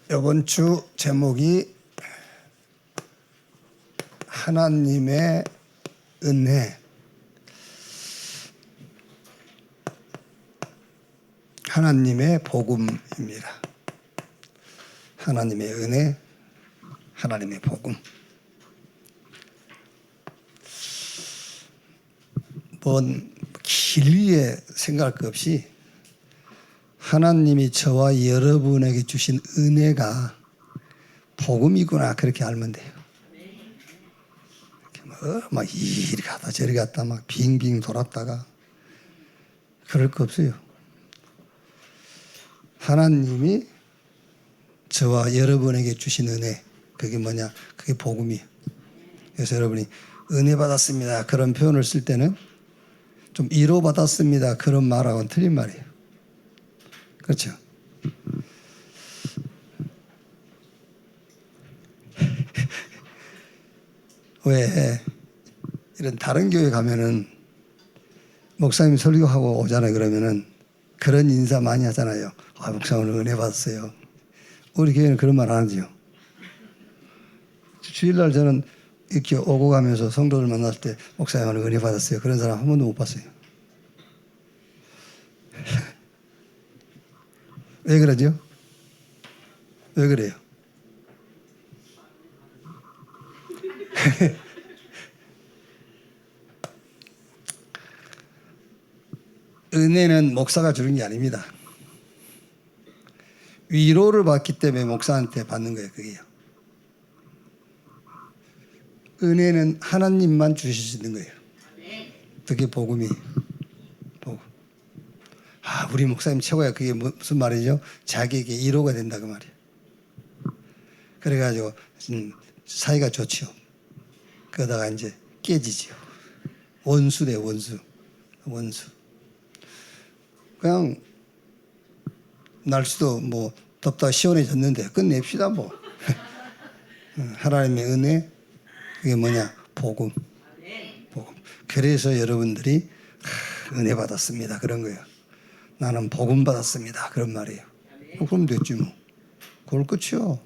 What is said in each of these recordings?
이번 주 제목이 하나님의 은혜, 하나님의 복음입니다. 하나님의 은혜, 하나님의 복음. 뭔 길게 생각할 것 없이 하나님이 저와 여러분에게 주신 은혜가 복음이구나, 그렇게 알면 돼요. 막 이리 갔다 저리 갔다 막 빙빙 돌았다가 그럴 거 없어요. 하나님이 저와 여러분에게 주신 은혜, 그게 뭐냐? 그게 복음이에요. 그래서 여러분이 은혜 받았습니다, 그런 표현을 쓸 때는 좀 위로 받았습니다, 그런 말하고는 틀린 말이에요. 그렇죠? 왜 이런 다른 교회 가면은 목사님 설교하고 오잖아요. 그러면은 그런 인사 많이 하잖아요. 아, 목사 오늘 은혜 받았어요. 우리 교회는 그런 말 안 하죠. 주일날 저는 이렇게 오고 가면서 성도들 만났을 때 목사님 오늘 은혜 받았어요, 그런 사람 한 번도 못 봤어요. 왜 그러죠? 왜 그래요? 은혜는 목사가 주는 게 아닙니다. 위로를 받기 때문에 목사한테 받는 거예요. 그게요. 은혜는 하나님만 주실 수 있는 거예요. 그게 복음이에요. 복음. 아, 우리 목사님 최고야. 그게 무슨 말이죠? 자기에게 위로가 된다, 그 말이에요. 그래가지고 사이가 좋지요. 그러다가 이제 깨지지요. 원수 돼, 원수. 그냥 날씨도 뭐 덥다 시원해졌는데 끝냅시다 뭐. 하나님의 은혜, 그게 뭐냐? 복음. 그래서 여러분들이 은혜 받았습니다, 그런 거예요. 나는 복음 받았습니다, 그런 말이에요. 그럼 됐지 뭐. 그걸 끝이요.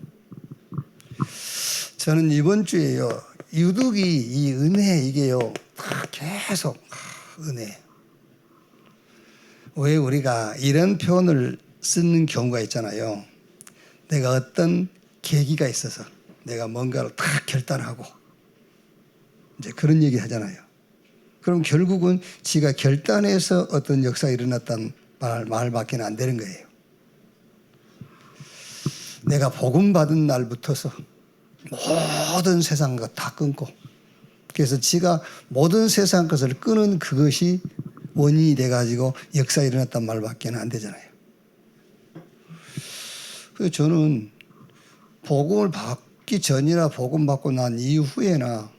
저는 이번 주에요, 유독이 이 은혜, 이게요 계속 은혜. 왜 우리가 이런 표현을 쓰는 경우가 있잖아요. 내가 어떤 계기가 있어서 내가 뭔가를 딱 결단하고 이제 그런 얘기 하잖아요. 그럼 결국은 지가 결단해서 어떤 역사가 일어났다는 말밖에 안 되는 거예요. 내가 복음 받은 날부터서 모든 세상 것 다 끊고, 그래서 지가 모든 세상 것을 끊은 그것이 원인이 돼가지고 역사가 일어났단 말밖에 안 되잖아요. 그래서 저는 복음을 받기 전이나 복음 받고 난 이후에나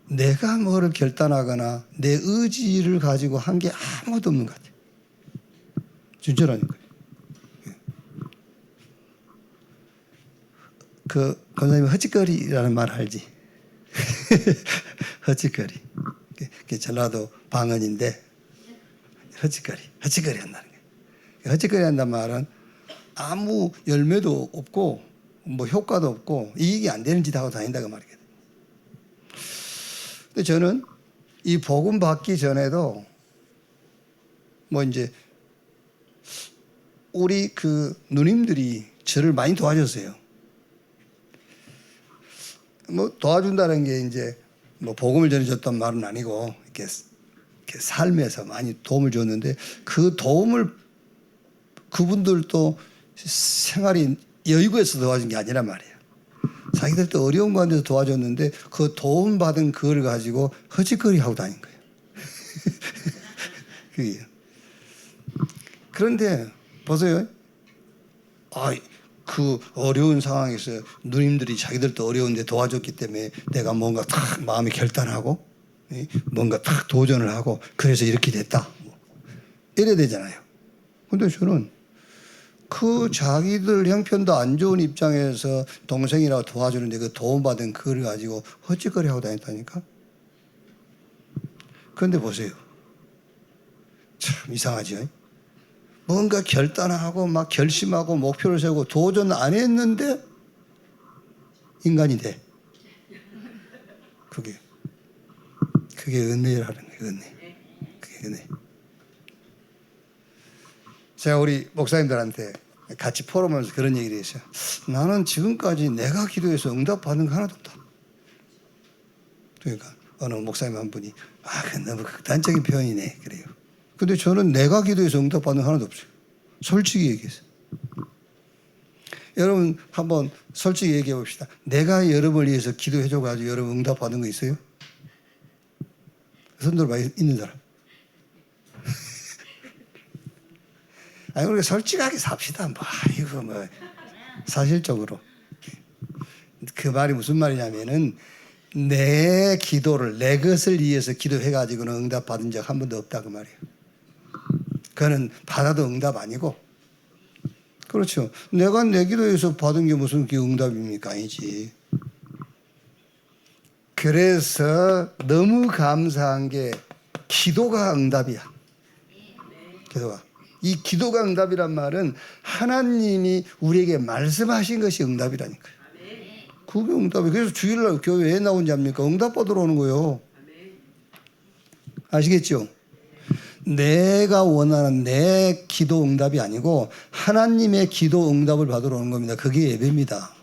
내가 뭐를 결단하거나 내 의지를 가지고 한 게 아무것도 없는 것 같아요. 진짜라니까요. 그 권사님 허짓거리라는 말 알지? 허짓거리. 그게 전라도 방언인데 허짓거리 한다는 거예요. 허짓거리 한다는 말은 아무 열매도 없고 뭐 효과도 없고 이익이 안 되는 짓 하고 다닌다, 그 말이거든요. 근데 저는 이 복음 받기 전에도 뭐 이제 우리 그 누님들이 저를 많이 도와줬어요. 뭐 도와준다는 게 이제 뭐 복음을 전해줬단 말은 아니고 이렇게 삶에서 많이 도움을 줬는데, 그 도움을 그분들도 생활이 여유가 있어서 도와준 게 아니란 말이에요. 자기들도 어려운 가운데서 도와줬는데 그 도움받은 그걸 가지고 허짓거리 하고 다닌 거예요. 그게. 그런데 보세요. 그 어려운 상황에서 누님들이 자기들도 어려운데 도와줬기 때문에 내가 뭔가 탁 마음에 결단하고 뭔가 탁 도전을 하고 그래서 이렇게 됐다, 이래야 되잖아요. 근데 저는 그 자기들 형편도 안 좋은 입장에서 동생이라고 도와주는데 그 도움받은 그걸 가지고 헛짓거리 하고 다녔다니까. 그런데 보세요, 참 이상하죠. 뭔가 결단하고 막 결심하고 목표를 세우고 도전 안 했는데 인간이 돼. 그게 은혜라는 거예요. 은혜. 그게 은혜. 제가 우리 목사님들한테 같이 포럼하면서 그런 얘기를 했어요. 나는 지금까지 내가 기도해서 응답받은 거 하나도 없다. 그러니까 어느 목사님 한 분이 그건 너무 극단적인 표현이네 그래요. 근데 저는 내가 기도해서 응답받은 거 하나도 없어요. 솔직히 얘기해서. 여러분 한번 솔직히 얘기해 봅시다. 내가 여러분을 위해서 기도해줘가지고 여러분 응답받은 거 있어요? 손 들어봐. 있는 사람. 아니 우리가 솔직하게 삽시다. 이거 사실적으로 그 말이 무슨 말이냐면은 내 기도를 내 것을 위해서 기도해가지고는 응답 받은 적 한 번도 없다 그 말이에요. 그거는 받아도 응답 아니고 그렇죠. 내가 내 기도에서 받은 게 무슨 응답입니까? 아니지. 그래서 너무 감사한 게 기도가 응답이야. 기도가. 이 기도가 응답이란 말은 하나님이 우리에게 말씀하신 것이 응답이라니까요. 그게 응답이에요. 그래서 주일날 교회 왜 나온지 압니까? 응답 받으러 오는 거예요. 아시겠죠? 내가 원하는 내 기도 응답이 아니고 하나님의 기도 응답을 받으러 오는 겁니다. 그게 예배입니다.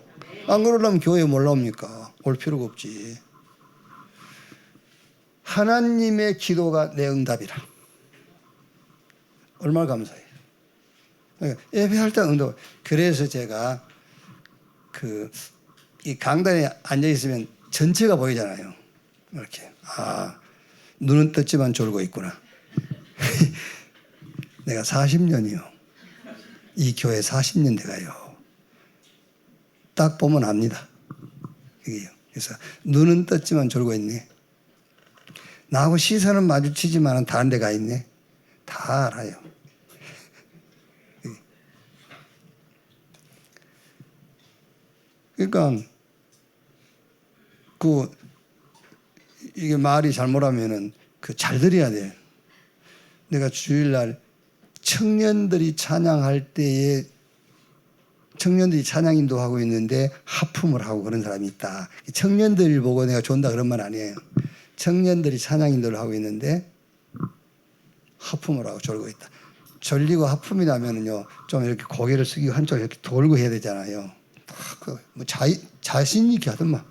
안 그러려면 교회에 뭘 나옵니까? 올 필요가 없지. 하나님의 기도가 내 응답이라. 얼마나 감사해요. 그러니까 예배할 때 응답. 그래서 제가 이 강단에 앉아 있으면 전체가 보이잖아요. 이렇게 눈은 떴지만 졸고 있구나. 내가 40년이요. 이 교회 40년 돼가요. 딱 보면 압니다. 그게요. 그래서 눈은 떴지만 졸고 있네. 나하고 시선은 마주치지만 다른 데 가 있네. 다 알아요. 그러니까 이게 말이 잘못하면은 잘 들어야 돼. 내가 주일날 청년들이 찬양할 때에 청년들이 찬양 인도하고 있는데 하품을 하고 그런 사람이 있다. 청년들을 보고 내가 존다 그런 말 아니에요. 청년들이 찬양 인도를 하고 있는데 하품을 하고 졸고 있다. 졸리고 하품이 나면은요, 좀 이렇게 고개를 숙이고 한쪽 이렇게 돌고 해야 되잖아요. 자신 있게 하더만.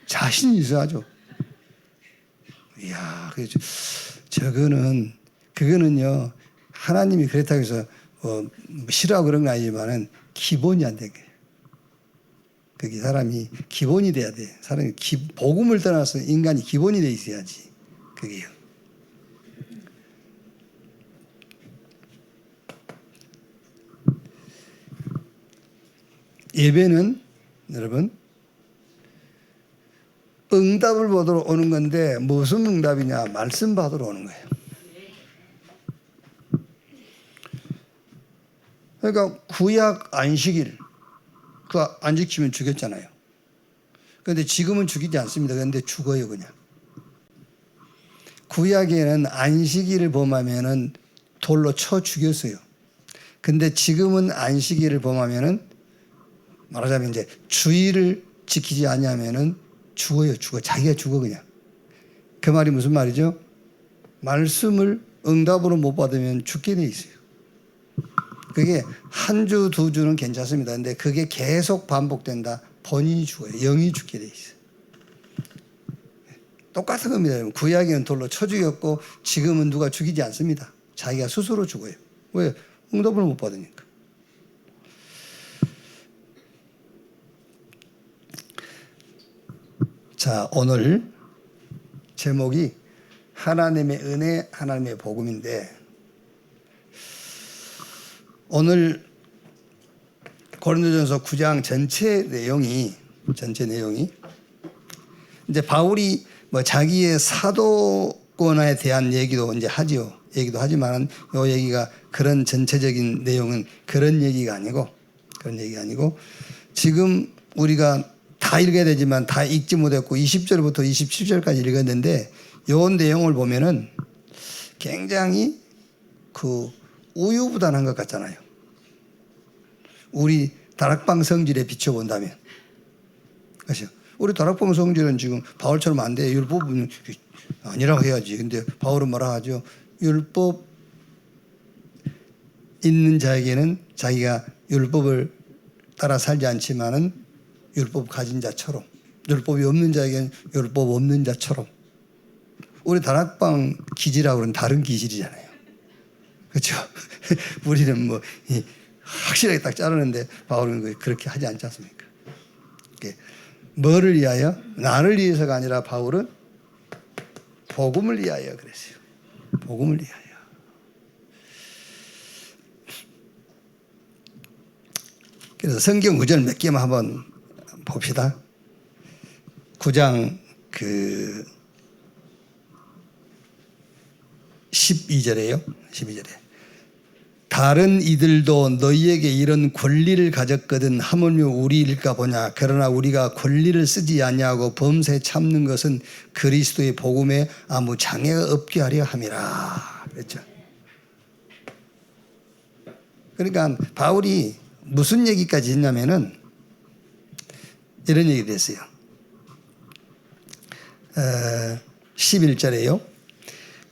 자신 있어야죠. 이야, 그거는요, 하나님이 그렇다고 해서 싫어하고 그런 건 아니지만은 기본이 안 된 거예요. 그게 사람이 기본이 돼야 돼. 사람이 복음을 떠나서 인간이 기본이 돼 있어야지. 그게요. 예배는 여러분 응답을 받으러 오는 건데 무슨 응답이냐? 말씀 받으러 오는 거예요. 그러니까 구약 안식일 안 지키면 죽였잖아요. 그런데 지금은 죽이지 않습니다. 그런데 죽어요 그냥. 구약에는 안식일을 범하면은 돌로 쳐 죽였어요. 근데 지금은 안식일을 범하면은 말하자면 이제 주일을 지키지 않으면은 죽어요. 자기가 죽어 그냥. 그 말이 무슨 말이죠? 말씀을 응답으로 못 받으면 죽게 돼 있어요. 그게 한 주, 두 주는 괜찮습니다. 근데 그게 계속 반복된다. 본인이 죽어요. 영이 죽게 돼 있어요. 똑같은 겁니다. 구약에는 돌로 쳐 죽였고 지금은 누가 죽이지 않습니다. 자기가 스스로 죽어요. 왜? 응답을 못 받으니까. 자, 오늘 제목이 하나님의 은혜, 하나님의 복음인데 오늘 고린도전서 9장 전체 내용이 이제 바울이 자기의 사도권에 대한 얘기도 이제 얘기도 하지만 이 얘기가 그런 전체적인 내용은 그런 얘기가 아니고 지금 우리가 다 읽어야 되지만 다 읽지 못했고 20절부터 27절까지 읽었는데 이 내용을 보면은 굉장히 그 우유부단한 것 같잖아요. 우리 다락방 성질에 비춰본다면. 그렇죠? 우리 다락방 성질은 지금 바울처럼 안 돼. 율법은 아니라고 해야지. 근데 바울은 뭐라 하죠? 율법 있는 자에게는 자기가 율법을 따라 살지 않지만은 율법 가진 자처럼, 율법이 없는 자에게는 율법 없는 자처럼. 우리 다락방 기질하고는 다른 기질이잖아요. 그렇죠? 우리는 뭐 확실하게 딱 자르는데 바울은 그렇게 하지 않지 않습니까? 뭐를 위하여? 나를 위해서가 아니라 바울은 복음을 위하여 그랬어요. 복음을 위하여. 그래서 성경 구절 몇 개만 한번 봅시다. 9장 12절에요. 12절에. 다른 이들도 너희에게 이런 권리를 가졌거든 하물며 우리일까 보냐. 그러나 우리가 권리를 쓰지 아니하고 범사에 참는 것은 그리스도의 복음에 아무 장애가 없게 하려 함이라. 그랬죠. 그러니까 바울이 무슨 얘기까지 했냐면은 이런 얘기를 했어요. 11절에요.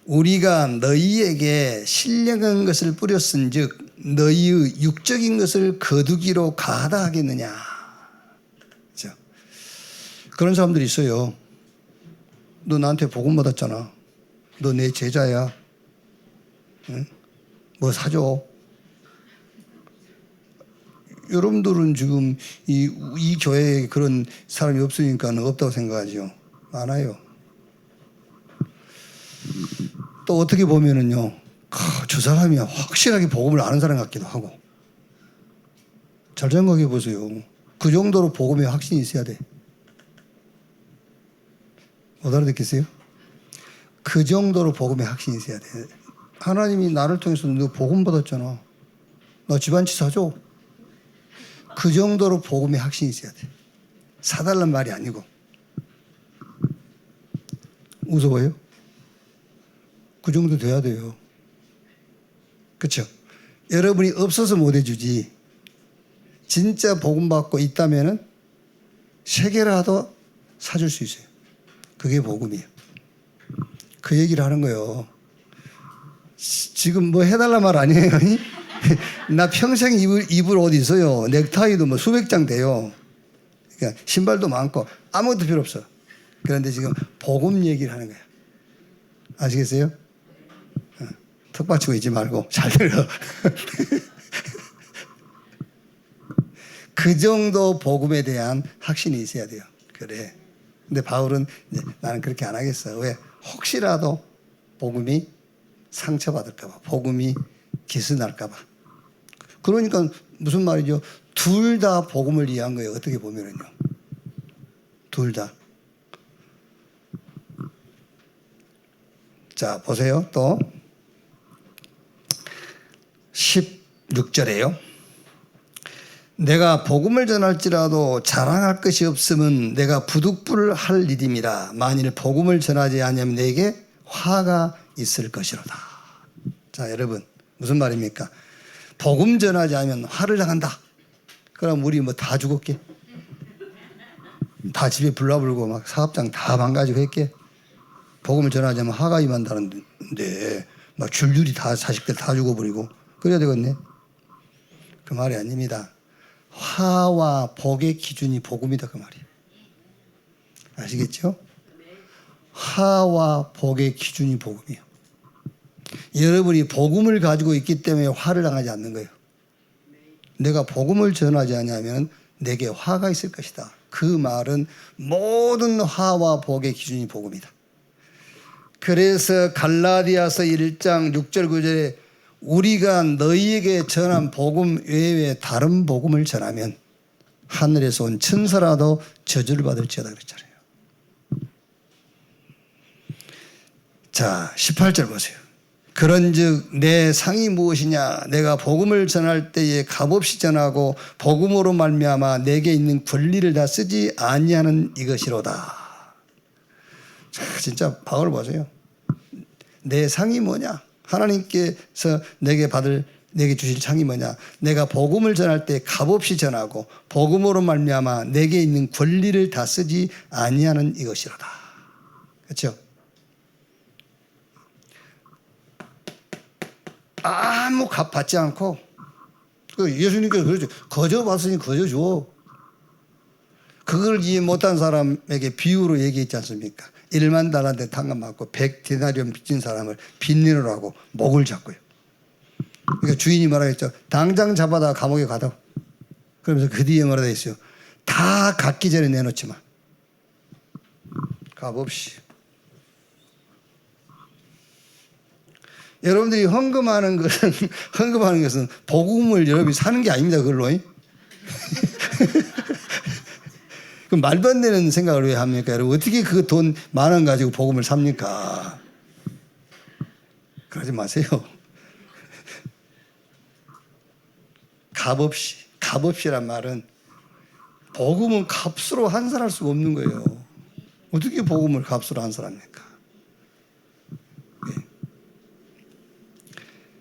우리가 너희에게 신령한 것을 뿌렸은즉 너희의 육적인 것을 거두기로 가하다 하겠느냐. 그렇죠? 그런 사람들이 있어요. 너 나한테 복음 받았잖아. 너 내 제자야. 응? 뭐 사줘. 여러분들은 지금 이 교회에 그런 사람이 없으니까 없다고 생각하죠. 많아요. 또 어떻게 보면은요, 저 사람이 확실하게 복음을 아는 사람 같기도 하고. 잘 생각해 보세요. 그 정도로 복음에 확신이 있어야 돼. 못 알아듣겠어요? 그 정도로 복음에 확신이 있어야 돼. 하나님이 나를 통해서 너 복음 받았잖아. 나 집안치 사줘. 그 정도로 복음에 확신이 있어야 돼. 사달란 말이 아니고. 무서워요? 그 정도 돼야 돼요. 그렇죠? 여러분이 없어서 못 해주지. 진짜 복음 받고 있다면은 세 개라도 사줄 수 있어요. 그게 복음이에요. 그 얘기를 하는 거예요. 지금 뭐 해달란 말 아니에요? 나 평생 입을 옷 있어요. 넥타이도 뭐 수백 장 돼요. 그러니까 신발도 많고 아무것도 필요 없어. 그런데 지금 복음 얘기를 하는 거야. 아시겠어요? 턱 받치고 있지 말고 잘 들어. 그 정도 복음에 대한 확신이 있어야 돼요. 그래. 근데 바울은 나는 그렇게 안 하겠어. 왜? 혹시라도 복음이 상처받을까 봐. 복음이 기스날까 봐. 그러니까 무슨 말이죠? 둘 다 복음을 위한 거예요. 어떻게 보면은요. 둘 다. 자, 보세요. 또 16절에요. 내가 복음을 전할지라도 자랑할 것이 없으면 내가 부득불을 할 일임이라. 만일 복음을 전하지 않으면 내게 화가 있을 것이로다. 자, 여러분 무슨 말입니까? 복음 전하지 않으면 화를 당한다. 그럼 우리 뭐 다 죽었게? 다 집에 불나불고 막 사업장 다 망가지고 했게? 복음을 전하지 않으면 화가 임한다는데 막 줄줄이 다 자식들 다 죽어버리고 그래야 되겠네? 그 말이 아닙니다. 화와 복의 기준이 복음이다 그 말이에요. 아시겠죠? 화와 복의 기준이 복음이에요. 여러분이 복음을 가지고 있기 때문에 화를 당하지 않는 거예요. 내가 복음을 전하지 않으면 내게 화가 있을 것이다. 그 말은 모든 화와 복의 기준이 복음이다. 그래서 갈라디아서 1장 6절 9절에 우리가 너희에게 전한 복음 외에 다른 복음을 전하면 하늘에서 온 천사라도 저주를 받을지어다 그랬잖아요. 자, 18절 보세요. 그런즉 내 상이 무엇이냐? 내가 복음을 전할 때에 값없이 전하고 복음으로 말미암아 내게 있는 권리를 다 쓰지 아니하는 이것이로다. 자, 진짜 바울 보세요. 내 상이 뭐냐? 하나님께서 내게 주실 상이 뭐냐? 내가 복음을 전할 때 값없이 전하고 복음으로 말미암아 내게 있는 권리를 다 쓰지 아니하는 이것이로다. 그렇죠? 아무 값 받지 않고 예수님께서 그러죠. 거저 받으니 거저 줘. 그걸 이해 못한 사람에게 비유로 얘기했지 않습니까? 1만 달란트 탕감 받고 100데나리온 빚진 사람을 빚내로 하고 목을 잡고요. 그러니까 주인이 말하겠죠. 당장 잡아다 감옥에 가다. 그러면서 그 뒤에 뭐라 돼 있어요. 다 갚기 전에 내놓지 마. 값 없이. 여러분들이 헌금하는 것은 복음을 여러분이 사는 게 아닙니다. 그걸로. 그 말도 안 되는 생각을 왜 합니까? 여러분 어떻게 그 돈 10,000원 가지고 복음을 삽니까? 그러지 마세요. 값없이란 말은 복음은 값으로 환산할 수가 없는 거예요. 어떻게 복음을 값으로 환산합니까?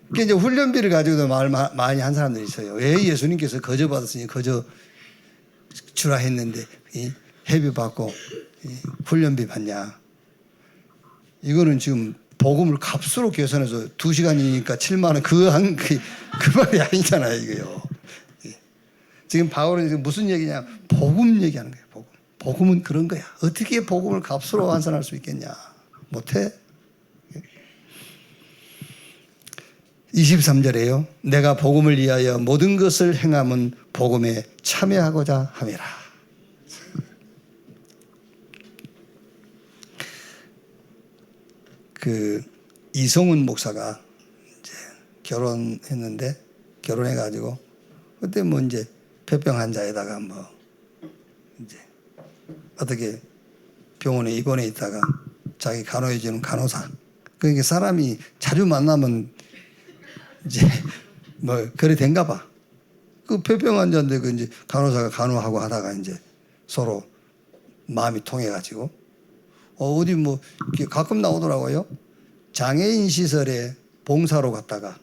그게 이제 훈련비를 가지고도 말 많이 한 사람들이 있어요. 왜 예수님께서 거저 받았으니 거저 주라 했는데 회비 받고 훈련비 받냐? 이거는 지금 복음을 값으로 계산해서 2시간이니까 7만 원 그 말이 아니잖아요, 이거요. 지금 바울은 지금 무슨 얘기냐? 복음 얘기하는 거예요. 복음은 그런 거야. 어떻게 복음을 값으로 환산할 수 있겠냐? 못해. 23절에요. 내가 복음을 위하여 모든 것을 행함은 복음에 참여하고자 함이라. 그 이성훈 목사가 이제 결혼해가지고 그때 뭐 이제 폐병 환자에다가 뭐 이제 어떻게 병원에 입원해 있다가 자기 간호해주는 간호사. 그러니까 사람이 자주 만나면 이제 뭐 그래 된가 봐. 그 폐병 환자인데 그 이제 간호사가 간호하고 하다가 이제 서로 마음이 통해가지고 어디 뭐 가끔 나오더라고요. 장애인 시설에 봉사로 갔다가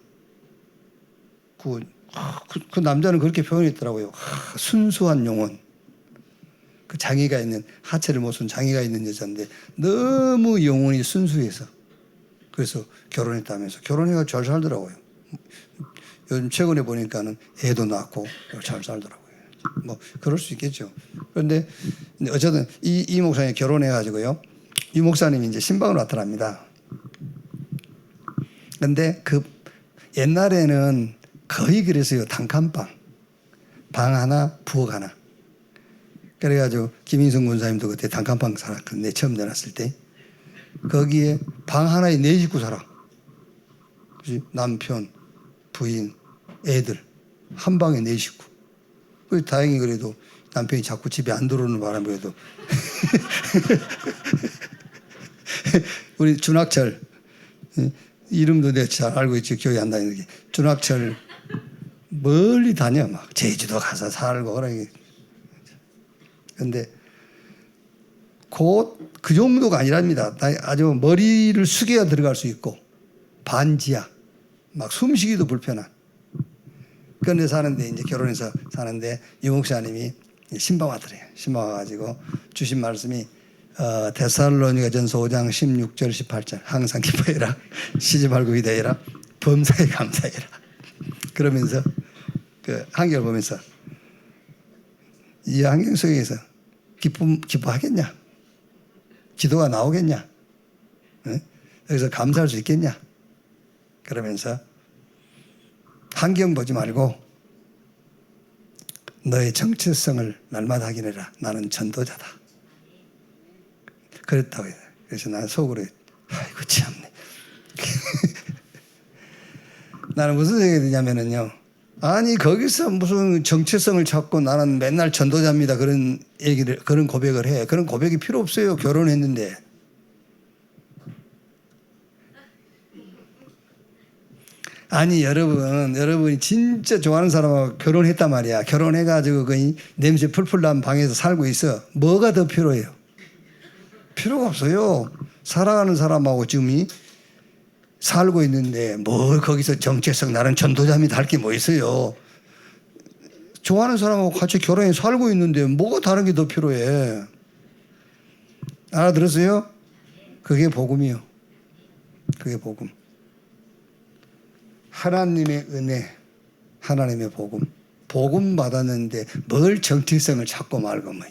그 남자는 그렇게 표현했더라고요. 순수한 영혼. 그 장애가 있는 하체를 못 쓴 장애가 있는 여자인데 너무 영혼이 순수해서 그래서 결혼했다면서 결혼해가 잘 살더라고요. 요즘 최근에 보니까는 애도 낳고 잘 살더라고요. 뭐 그럴 수 있겠죠. 그런데 어쨌든 이 목사님이 결혼해가지고요. 이 목사님이 이제 신방으로 나타납니다. 그런데 그 옛날에는 거의 그랬어요. 단칸방. 방 하나, 부엌 하나. 그래가지고 김인성 군사님도 그때 단칸방 살았거든요. 처음 내놨을 때. 거기에 방 하나에 4식구 살아. 남편, 부인, 애들. 한 방에 4식구. 다행히 그래도 남편이 자꾸 집에 안 들어오는 바람에도 우리 준학철 이름도 내가 잘 알고 있지 기억이 안 나는데 준학철 멀리 다녀 막 제주도 가서 살고 그런데 곧 그 정도가 아니랍니다. 아주 머리를 숙여야 들어갈 수 있고 반지하 막 숨쉬기도 불편한 그런데 사는데 이제 결혼해서 사는데 유 목사님이 신방 왔더래요. 신방 와가지고 주신 말씀이 데살로니가전서 5장 16절 18절 항상 기뻐해라 쉬지 말고 기도해라 범사에 감사해라 그러면서 그 한결 보면서 이 환경 속에서 기뻐하겠냐? 기도가 나오겠냐? 응? 여기서 감사할 수 있겠냐? 그러면서 환경 보지 말고 너의 정체성을 날마다 확인해라. 나는 전도자다. 그랬다고 해요. 그래서 나는 속으로 아이고 참네. 나는 무슨 생각이 드냐면요. 아니 거기서 무슨 정체성을 찾고 나는 맨날 전도자입니다. 그런 고백을 해. 그런 고백이 필요 없어요. 결혼했는데. 아니 여러분이 진짜 좋아하는 사람하고 결혼했단 말이야. 결혼해가지고 그 냄새 풀풀 난 방에서 살고 있어. 뭐가 더 필요해요? 필요가 없어요. 사랑하는 사람하고 지금 살고 있는데 뭘 거기서 정체성 나는 전도자입니다 할 게 뭐 있어요. 좋아하는 사람하고 같이 결혼해 살고 있는데 뭐가 다른 게 더 필요해. 알아들었어요? 그게 복음이요. 그게 복음. 하나님의 은혜, 하나님의 복음. 복음 받았는데 뭘 정체성을 찾고 말고 뭐.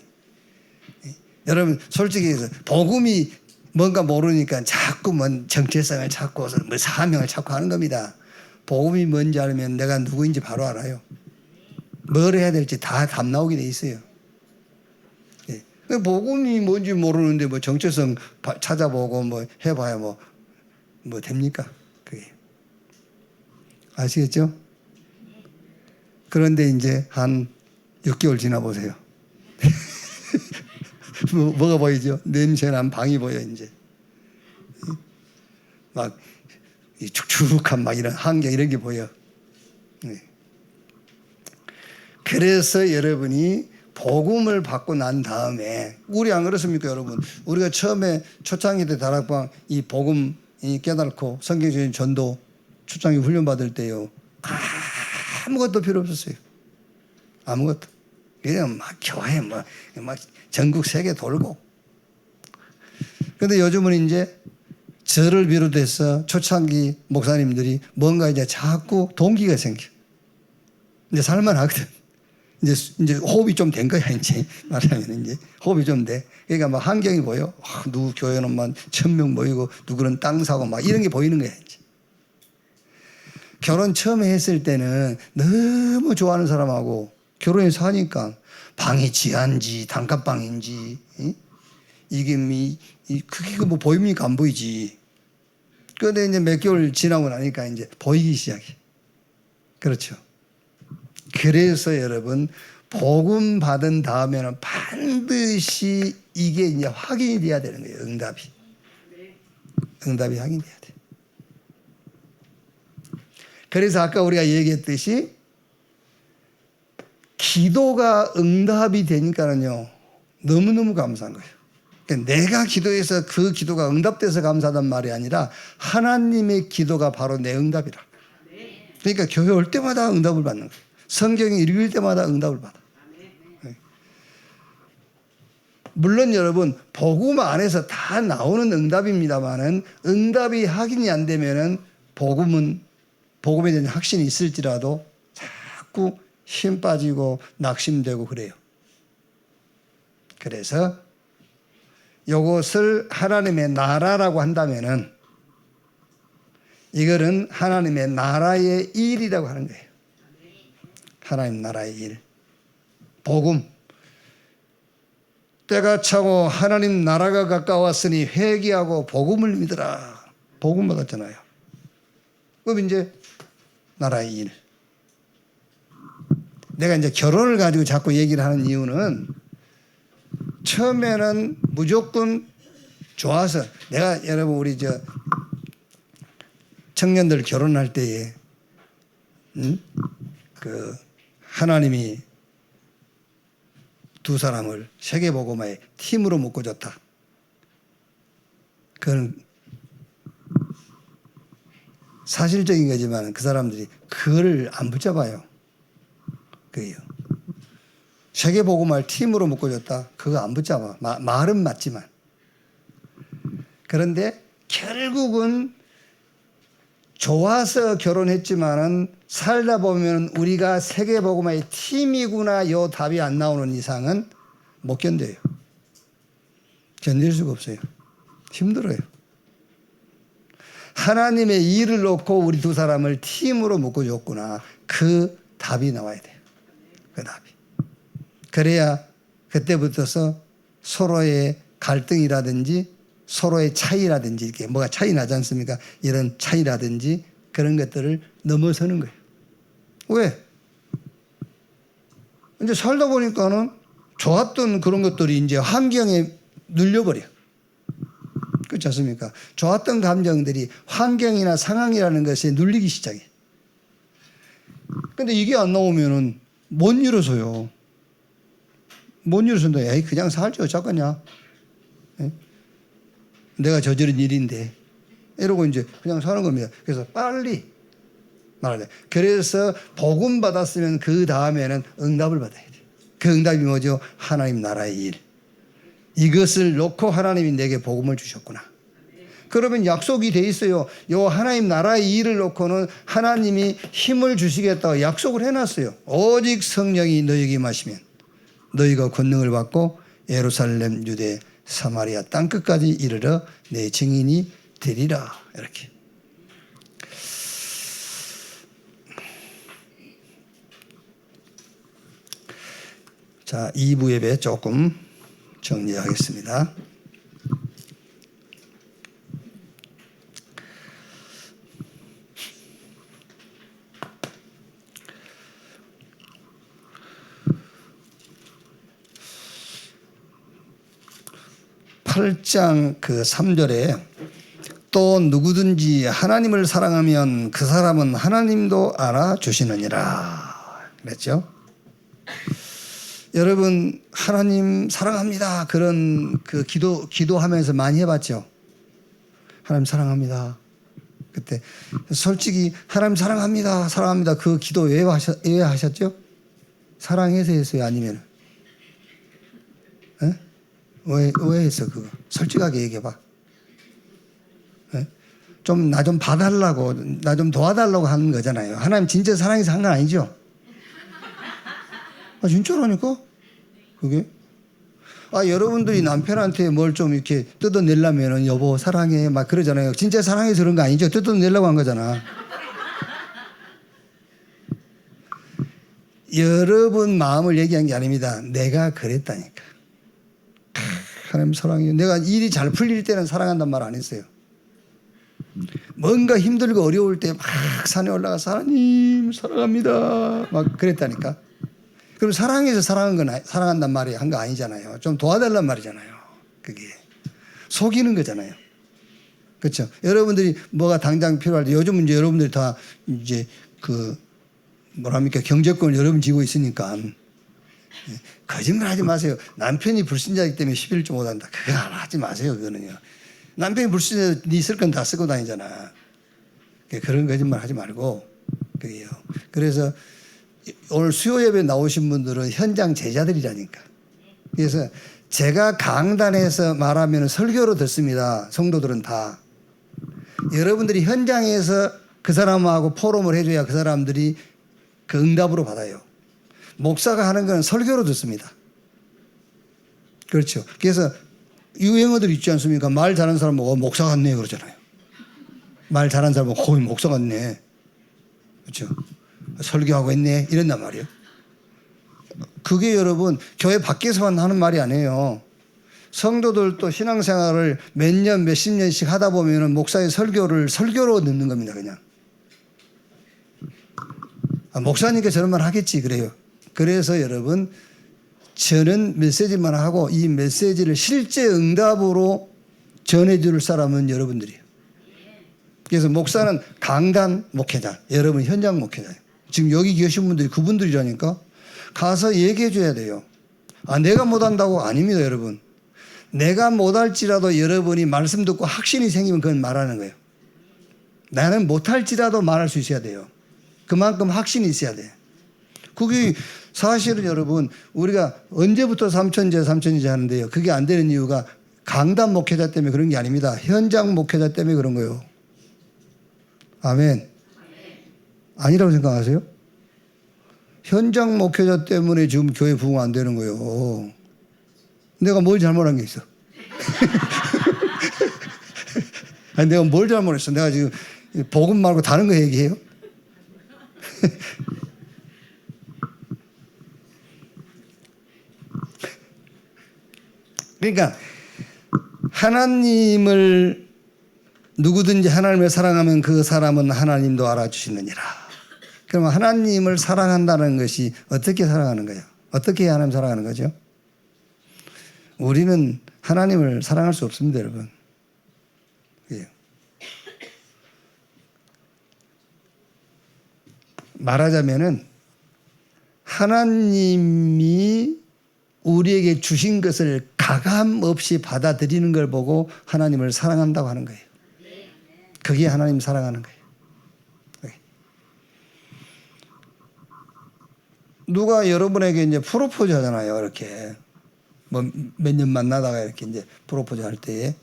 여러분 솔직히 해서 복음이 뭔가 모르니까 자꾸 뭔 정체성을 찾고 뭐 사명을 찾고 하는 겁니다. 복음이 뭔지 알면 내가 누구인지 바로 알아요. 뭘 해야 될지 다 답 나오게 돼 있어요. 복음이 뭔지 모르는데 뭐 정체성 찾아보고 뭐 해봐야 뭐 됩니까? 그게. 아시겠죠? 그런데 이제 한 6개월 지나 보세요. 뭐가 보이죠? 냄새난 방이 보여 이제. 막 축축한 막 이런 환경 이런 게 보여. 그래서 여러분이 복음을 받고 난 다음에 우리 안 그렇습니까 여러분? 우리가 처음에 초창기 때 다락방 이 복음 깨닫고 성경적인 전도 초창기 훈련 받을 때요 아무것도 필요 없었어요. 아무것도. 그냥 막 교회 막 전국 세계 돌고. 근데 요즘은 이제 저를 비롯해서 초창기 목사님들이 뭔가 이제 자꾸 동기가 생겨. 이제 살만하거든. 이제 호흡이 좀 된 거야, 이제. 말하면 이제 호흡이 좀 돼. 그러니까 막 환경이 보여. 누구 교회는 막 1000명 모이고 누구는 땅 사고 막 이런 게 보이는 거야, 이제. 결혼 처음에 했을 때는 너무 좋아하는 사람하고 결혼해서 하니까 방이 지한지 단칸방인지 이게 그게 뭐 보입니까? 안 보이지. 그런데 이제 몇 개월 지나고 나니까 이제 보이기 시작해. 그렇죠. 그래서 여러분 복음 받은 다음에는 반드시 이게 이제 확인이 돼야 되는 거예요. 응답이 확인돼야 돼. 그래서 아까 우리가 얘기했듯이 기도가 응답이 되니까는요 너무너무 감사한 거예요. 그러니까 내가 기도해서 그 기도가 응답돼서 감사하단 말이 아니라 하나님의 기도가 바로 내 응답이라. 그러니까 교회 올 때마다 응답을 받는 거예요. 성경 읽을 때마다 응답을 받아. 물론 여러분 복음 안에서 다 나오는 응답입니다만은 응답이 확인이 안 되면은 복음에 대한 확신이 있을지라도 자꾸 힘 빠지고 낙심되고 그래요. 그래서 이것을 하나님의 나라라고 한다면은 이거는 하나님의 나라의 일이라고 하는 거예요. 하나님 나라의 일. 복음. 때가 차고 하나님 나라가 가까웠으니 회개하고 복음을 믿으라. 복음 받았잖아요. 그럼 이제 나라의 일. 내가 이제 결혼을 가지고 자꾸 얘기를 하는 이유는 처음에는 무조건 좋아서 내가 여러분 우리 청년들 결혼할 때에 그 하나님이 두 사람을 세계복음화의 팀으로 묶어줬다. 그건 사실적인 거지만 그 사람들이 그걸 안 붙잡아요. 그게요. 세계복음화를 팀으로 묶어줬다. 그거 안 붙잡아. 말은 맞지만. 그런데 결국은 좋아서 결혼했지만은 살다 보면 우리가 세계복음화의 팀이구나 요 답이 안 나오는 이상은 못 견뎌요. 견딜 수가 없어요. 힘들어요. 하나님의 일을 놓고 우리 두 사람을 팀으로 묶어줬구나. 그 답이 나와야 돼요. 그 답이. 그래야 그때부터서 서로의 갈등이라든지 서로의 차이라든지 이렇게 뭐가 차이 나지 않습니까? 이런 차이라든지 그런 것들을 넘어서는 거예요. 왜? 이제 살다 보니까는 좋았던 그런 것들이 이제 환경에 눌려버려. 그렇지 않습니까? 좋았던 감정들이 환경이나 상황이라는 것에 눌리기 시작해. 근데 이게 안 나오면은 못 일어서요. 못 일어선다. 에이, 그냥 살지 어쩌겠냐. 내가 저지른 일인데. 이러고 이제 그냥 사는 겁니다. 그래서 빨리 말하래. 그래서 복음 받았으면 그 다음에는 응답을 받아야 돼. 그 응답이 뭐죠? 하나님 나라의 일. 이것을 놓고 하나님이 내게 복음을 주셨구나. 그러면 약속이 돼 있어요. 요 하나님 나라의 일을 놓고는 하나님이 힘을 주시겠다고 약속을 해놨어요. 오직 성령이 너희에게 임하시면 너희가 권능을 받고 예루살렘, 유대, 사마리아 땅끝까지 이르러 내 증인이 되리라. 이렇게. 자, 2부 예배 조금 정리하겠습니다. 팔 장 그 3절에 또 누구든지 하나님을 사랑하면 그 사람은 하나님도 알아주시느니라 그랬죠. 여러분 하나님 사랑합니다 그런 그 기도하면서 많이 해봤죠. 하나님 사랑합니다. 그때 솔직히 하나님 사랑합니다 그 기도 왜 하셨죠? 사랑해서 했어요? 아니면 왜 했어 그거? 솔직하게 얘기해봐. 좀 나 좀 봐달라고 나 좀 도와달라고 하는 거잖아요. 하나님 진짜 사랑해서 한 건 아니죠? 진짜라니까 그게. 여러분들이 남편한테 뭘 좀 이렇게 뜯어내려면은 여보 사랑해 막 그러잖아요. 진짜 사랑해서 그런 거 아니죠? 뜯어내려고 한 거잖아. 여러분 마음을 얘기한 게 아닙니다. 내가 그랬다니까. 하나님 사랑해요. 내가 일이 잘 풀릴 때는 사랑한단 말 안 했어요. 뭔가 힘들고 어려울 때 막 산에 올라가서 하나님 사랑합니다 막 그랬다니까. 그럼 사랑해서 사랑한단 말이 한 거 아니잖아요. 좀 도와달란 말이잖아요. 그게 속이는 거잖아요. 그렇죠? 여러분들이 뭐가 당장 필요할 때 요즘은 이제 여러분들이 다 이제 그 뭐랍니까 경제권을 여러분 쥐고 있으니까 거짓말 하지 마세요. 남편이 불신자이기 때문에 11조 못한다. 그거 하지 마세요. 그거는요. 남편이 불신자 네 쓸 건 다 쓰고 다니잖아. 그런 거짓말 하지 말고 그게요. 그래서 오늘 수요 예배 나오신 분들은 현장 제자들이라니까. 그래서 제가 강단에서 말하면 설교로 듣습니다. 성도들은 다. 여러분들이 현장에서 그 사람하고 포럼을 해줘야 그 사람들이 그 응답으로 받아요. 목사가 하는 건 설교로 듣습니다. 그렇죠. 그래서 유행어들 있지 않습니까? 말 잘하는 사람은 목사 같네 그러잖아요. 말 잘하는 사람은 거의 목사 같네. 그렇죠. 설교하고 있네 이런단 말이에요. 그게 여러분 교회 밖에서만 하는 말이 아니에요. 성도들도 신앙생활을 몇 년 몇십 년씩 하다 보면은 목사의 설교로 듣는 겁니다. 그냥 목사니까 저런 말 하겠지 그래요. 그래서 여러분 저는 메시지만 하고 이 메시지를 실제 응답으로 전해줄 사람은 여러분들이에요. 그래서 목사는 강단 목회자, 여러분 현장 목회자예요. 지금 여기 계신 분들이 그분들이라니까 가서 얘기해 줘야 돼요. 내가 못한다고 아닙니다 여러분. 내가 못할지라도 여러분이 말씀 듣고 확신이 생기면 그건 말하는 거예요. 나는 못할지라도 말할 수 있어야 돼요. 그만큼 확신이 있어야 돼. 그게 사실은 여러분 우리가 언제부터 삼천제 하는데요. 그게 안 되는 이유가 강단 목회자 때문에 그런 게 아닙니다. 현장 목회자 때문에 그런 거예요. 아멘. 아니라고 생각하세요? 현장 목회자 때문에 지금 교회 부흥 안 되는 거예요. 내가 뭘 잘못한 게 있어? 아니 내가 뭘 잘못했어? 내가 지금 복음 말고 다른 거 얘기해요? 그러니까 하나님을 누구든지 하나님을 사랑하면 그 사람은 하나님도 알아주시느니라. 그러면 하나님을 사랑한다는 것이 어떻게 사랑하는 거예요? 어떻게 해야 하나님 사랑하는 거죠? 우리는 하나님을 사랑할 수 없습니다, 여러분. 말하자면은 하나님이 우리에게 주신 것을 가감 없이 받아들이는 걸 보고 하나님을 사랑한다고 하는 거예요. 그게 하나님 사랑하는 거예요. 누가 여러분에게 이제 프로포즈 하잖아요. 이렇게 뭐 몇 년 만나다가 이렇게 이제 프로포즈 할 때에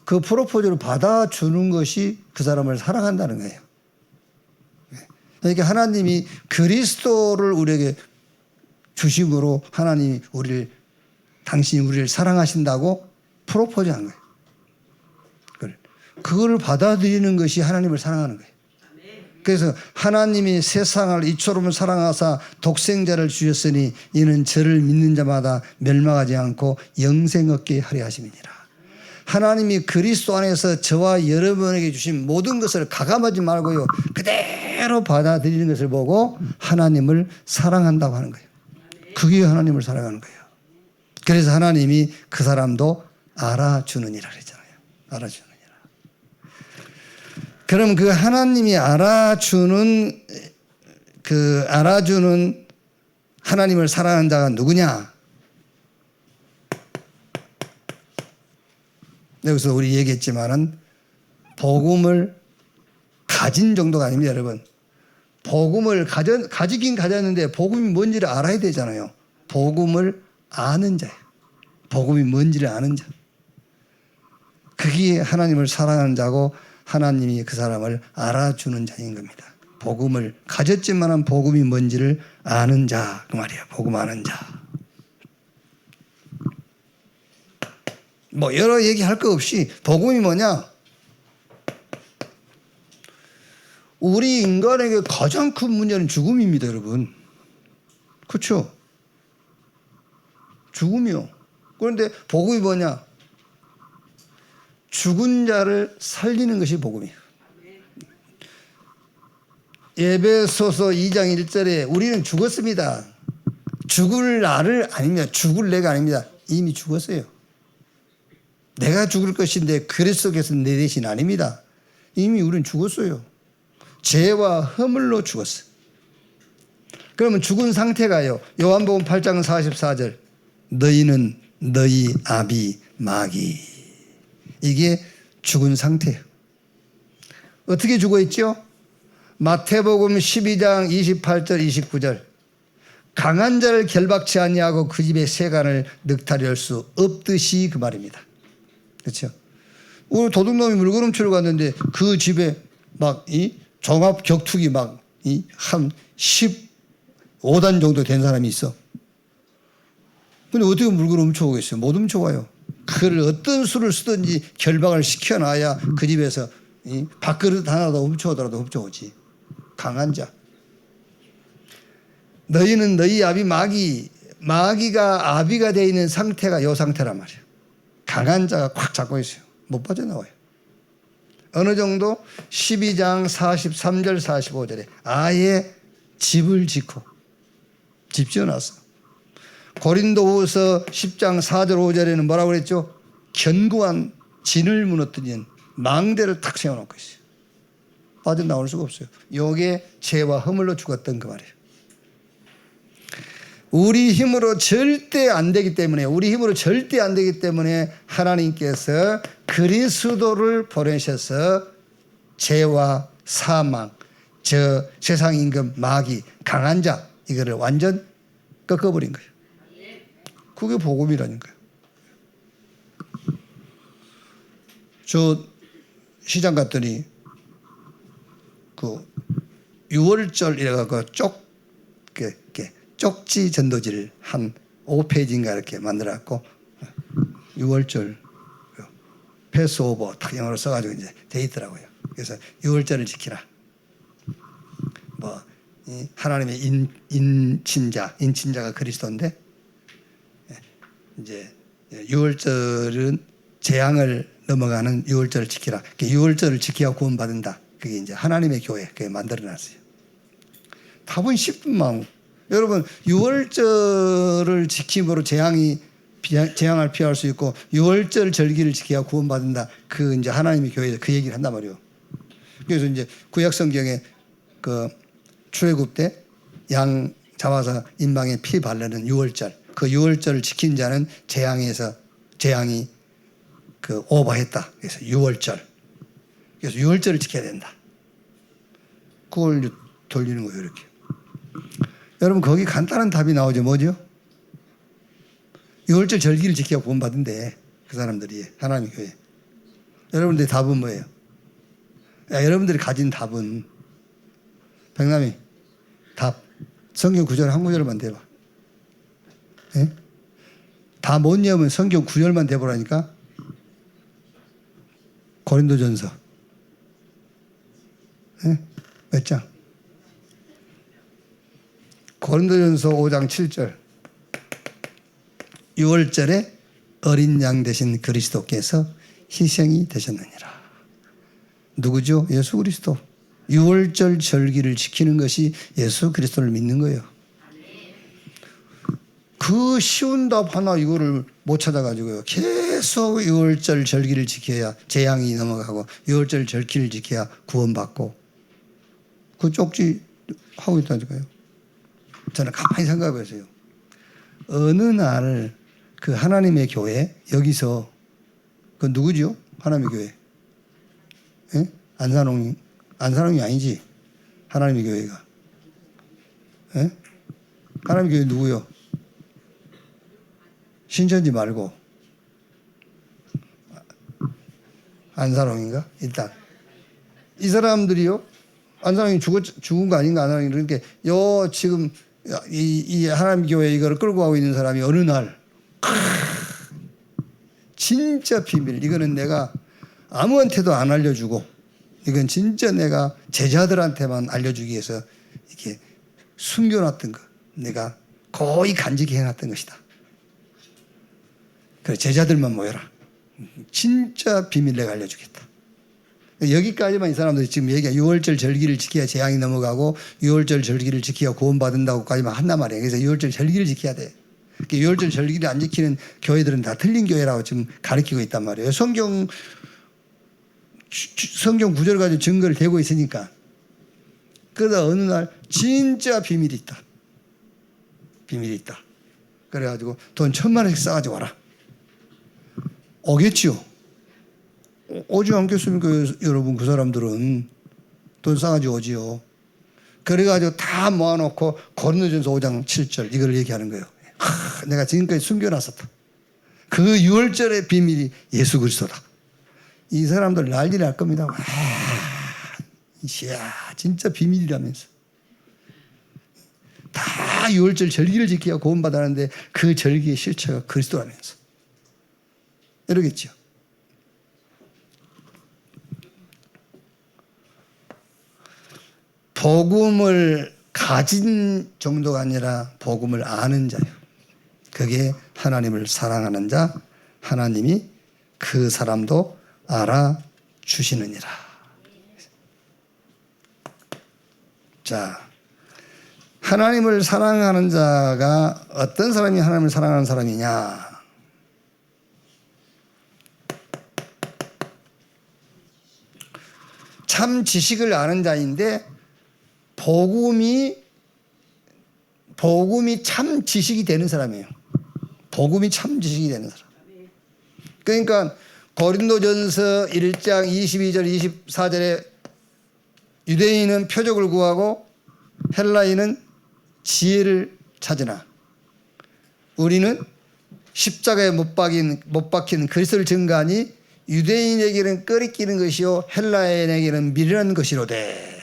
그 프로포즈를 받아주는 것이 그 사람을 사랑한다는 거예요. 그러니까 하나님이 그리스도를 우리에게 주심으로 하나님이 당신이 우리를 사랑하신다고 프로포즈한 거예요. 그걸 받아들이는 것이 하나님을 사랑하는 거예요. 그래서 하나님이 세상을 이처럼 사랑하사 독생자를 주셨으니 이는 저를 믿는 자마다 멸망하지 않고 영생 얻게 하려 하심이니라. 하나님이 그리스도 안에서 저와 여러분에게 주신 모든 것을 가감하지 말고요, 그대로 받아들이는 것을 보고 하나님을 사랑한다고 하는 거예요. 그게 하나님을 사랑하는 거예요. 그래서 하나님이 그 사람도 알아주느니라 그랬잖아요. 알아주느니라. 그럼 그 하나님이 알아주는 하나님을 사랑하는 자가 누구냐? 여기서 우리 얘기했지만은 복음을 가진 정도가 아닙니다, 여러분. 복음을 가지긴 가졌는데 복음이 뭔지를 알아야 되잖아요. 복음을 아는 자예요. 복음이 뭔지를 아는 자. 그게 하나님을 사랑하는 자고 하나님이 그 사람을 알아주는 자인 겁니다. 복음을 가졌지만은 복음이 뭔지를 아는 자, 그 말이에요. 복음 아는 자. 뭐 여러 얘기할 거 없이 복음이 뭐냐? 우리 인간에게 가장 큰 문제는 죽음입니다, 여러분. 그렇죠? 죽음이요. 그런데 복음이 뭐냐? 죽은 자를 살리는 것이 복음이에요. 에베소서 2장 1절에 우리는 죽었습니다. 죽을 나를 아닙니다. 죽을 내가 아닙니다. 이미 죽었어요. 내가 죽을 것인데 그리스도께서 내 대신 아닙니다. 이미 우리는 죽었어요. 죄와 허물로 죽었어요. 그러면 죽은 상태가요. 요한복음 8장 44절. 너희는 너희 아비 마귀. 이게 죽은 상태예요. 어떻게 죽어있죠? 마태복음 12장 28절 29절. 강한 자를 결박치 아니하고 그 집의 세간을 늑탈히 할 수 없듯이 그 말입니다. 그렇죠? 오늘 도둑놈이 물건 훔치러 갔는데 그 집에 막 이 종합 격투기 막 한 15단 정도 된 사람이 있어. 근데 어떻게 물건 훔쳐오겠어요? 못 훔쳐와요. 그를 어떤 수를 쓰든지 결박을 시켜놔야 그 집에서 이 밥그릇 하나도 훔쳐오더라도 훔쳐오지. 강한 자. 너희는 너희 아비 마귀가 아비가 되어 있는 상태가 이 상태란 말이에요. 강한 자가 꽉 잡고 있어요. 못 빠져나와요. 어느 정도? 12장 43절 45절에 아예 집을 짓고 집 지어놨어. 고린도후서 10장 4절 5절에는 뭐라고 그랬죠? 견고한 진을 무너뜨리는 망대를 탁 세워놓고 있어요. 빠져나올 수가 없어요. 요게 죄와 허물로 죽었던 그 말이에요. 우리 힘으로 절대 안 되기 때문에 하나님께서 그리스도를 보내셔서 죄와 사망, 저 세상 임금 마귀, 강한 자 이거를 완전 꺾어버린 거예요. 그게 복음이라니까요. 저 시장 갔더니 그 6월절 이래갖고 쪽지 전도지를 한 5페이지인가 이렇게 만들어갖고 6월절 패스오버 딱 영어로 써가지고 이제 돼 있더라고요. 그래서 6월절을 지키라. 뭐 하나님의 인친자가 그리스도인데 이제 6월절은 재앙을 넘어가는 6월절을 지키라. 6월절을 지켜야 구원받는다. 그게 이제 하나님의 교회 그게 만들어놨어요. 답은 쉽은 마음. 여러분 6월절을 지킴으로 재앙을 피할 수 있고 6월절 절기를 지켜야 구원받는다. 그 이제 하나님의 교회에서 그 얘기를 한단 말이에요. 그래서 이제 구약 성경에 그 출애굽 때 양 잡아서 인방에 피 바르는 6월절. 그 6월절을 지킨 자는 재앙이 그 오버했다. 그래서 6월절. 그래서 유월절을 지켜야 된다. 그걸 돌리는 거예요, 이렇게. 여러분, 거기 간단한 답이 나오죠. 뭐죠? 유월절 절기를 지켜 구원받은대, 그 사람들이. 하나님의 교회. 여러분들의 답은 뭐예요? 여러분들이 가진 답은, 백남이 답. 성경 구절 한 구절만 대봐. 예? 다 못 외우면 성경 구절만 대보라니까. 고린도전서. 예? 몇 장? 고린도전서 5장 7절. 6월절에 어린 양 되신 그리스도께서 희생이 되셨느니라. 누구죠? 예수 그리스도. 6월절 절기를 지키는 것이 예수 그리스도를 믿는 거예요. 그 쉬운 답 하나 이거를 못 찾아가지고요. 계속 6월절 절기를 지켜야 재앙이 넘어가고 6월절 절기를 지켜야 구원받고 그 쪽지 하고 있다니까요. 저는 가만히 생각해 보세요. 어느 날 그 하나님의 교회 여기서 그 누구죠? 하나님의 교회. 예? 안산홍이 아니지. 하나님의 교회가. 예? 하나님의 교회 누구요? 신천지 말고 안산홍인가? 일단 이 사람들이요. 안산홍이 죽은 거 아닌가? 안산홍이 그러니까 요 지금 이 하나님 교회 이거를 끌고 가고 있는 사람이 어느 날 진짜 비밀. 이거는 내가 아무한테도 안 알려주고 이건 진짜 내가 제자들한테만 알려주기 위해서 이렇게 숨겨놨던 거. 내가 거의 간직히 해놨던 것이다. 그래 제자들만 모여라. 진짜 비밀 내가 알려주겠다. 여기까지만 이 사람들이 지금 얘기한 6월절 절기를 지켜야 재앙이 넘어가고 6월절 절기를 지켜야 구원받는다고까지만 한단 말이에요. 그래서 6월절 절기를 지켜야 돼. 6월절 절기를 안 지키는 교회들은 다 틀린 교회라고 지금 가르치고 있단 말이에요. 성경 구절 가지고 증거를 대고 있으니까. 그러다 어느 날 진짜 비밀이 있다. 비밀이 있다. 그래가지고 돈 1,000만 원씩 싸가지고 와라. 오겠지요. 오지 않겠습니까? 여러분 그 사람들은 돈 싸가지고 오지요. 그래가지고 다 모아놓고 고린도전서 5장 7절 이걸 얘기하는 거예요. 내가 지금까지 숨겨놨었다. 그 6월절의 비밀이 예수 그리스도다. 이 사람들 난리 날 겁니다. 이야 진짜 비밀이라면서. 다 6월절 절기를 지켜야 구원받았는데 그 절기의 실체가 그리스도라면서. 이러겠죠. 복음을 가진 정도가 아니라 복음을 아는 자예요. 그게 하나님을 사랑하는 자, 하나님이 그 사람도 알아주시느니라. 자, 하나님을 사랑하는 자가 어떤 사람이 하나님을 사랑하는 사람이냐? 참 지식을 아는 자인데 복음이 참 지식이 되는 사람이에요. 복음이 참 지식이 되는 사람. 그러니까 고린도전서 1장 22절 24절에 유대인은 표적을 구하고 헬라인은 지혜를 찾으나 우리는 십자가에 못 박힌 그리스도를 증거하니 유대인에게는 꺼리끼는 것이요 헬라인에게는 미련한 것이로되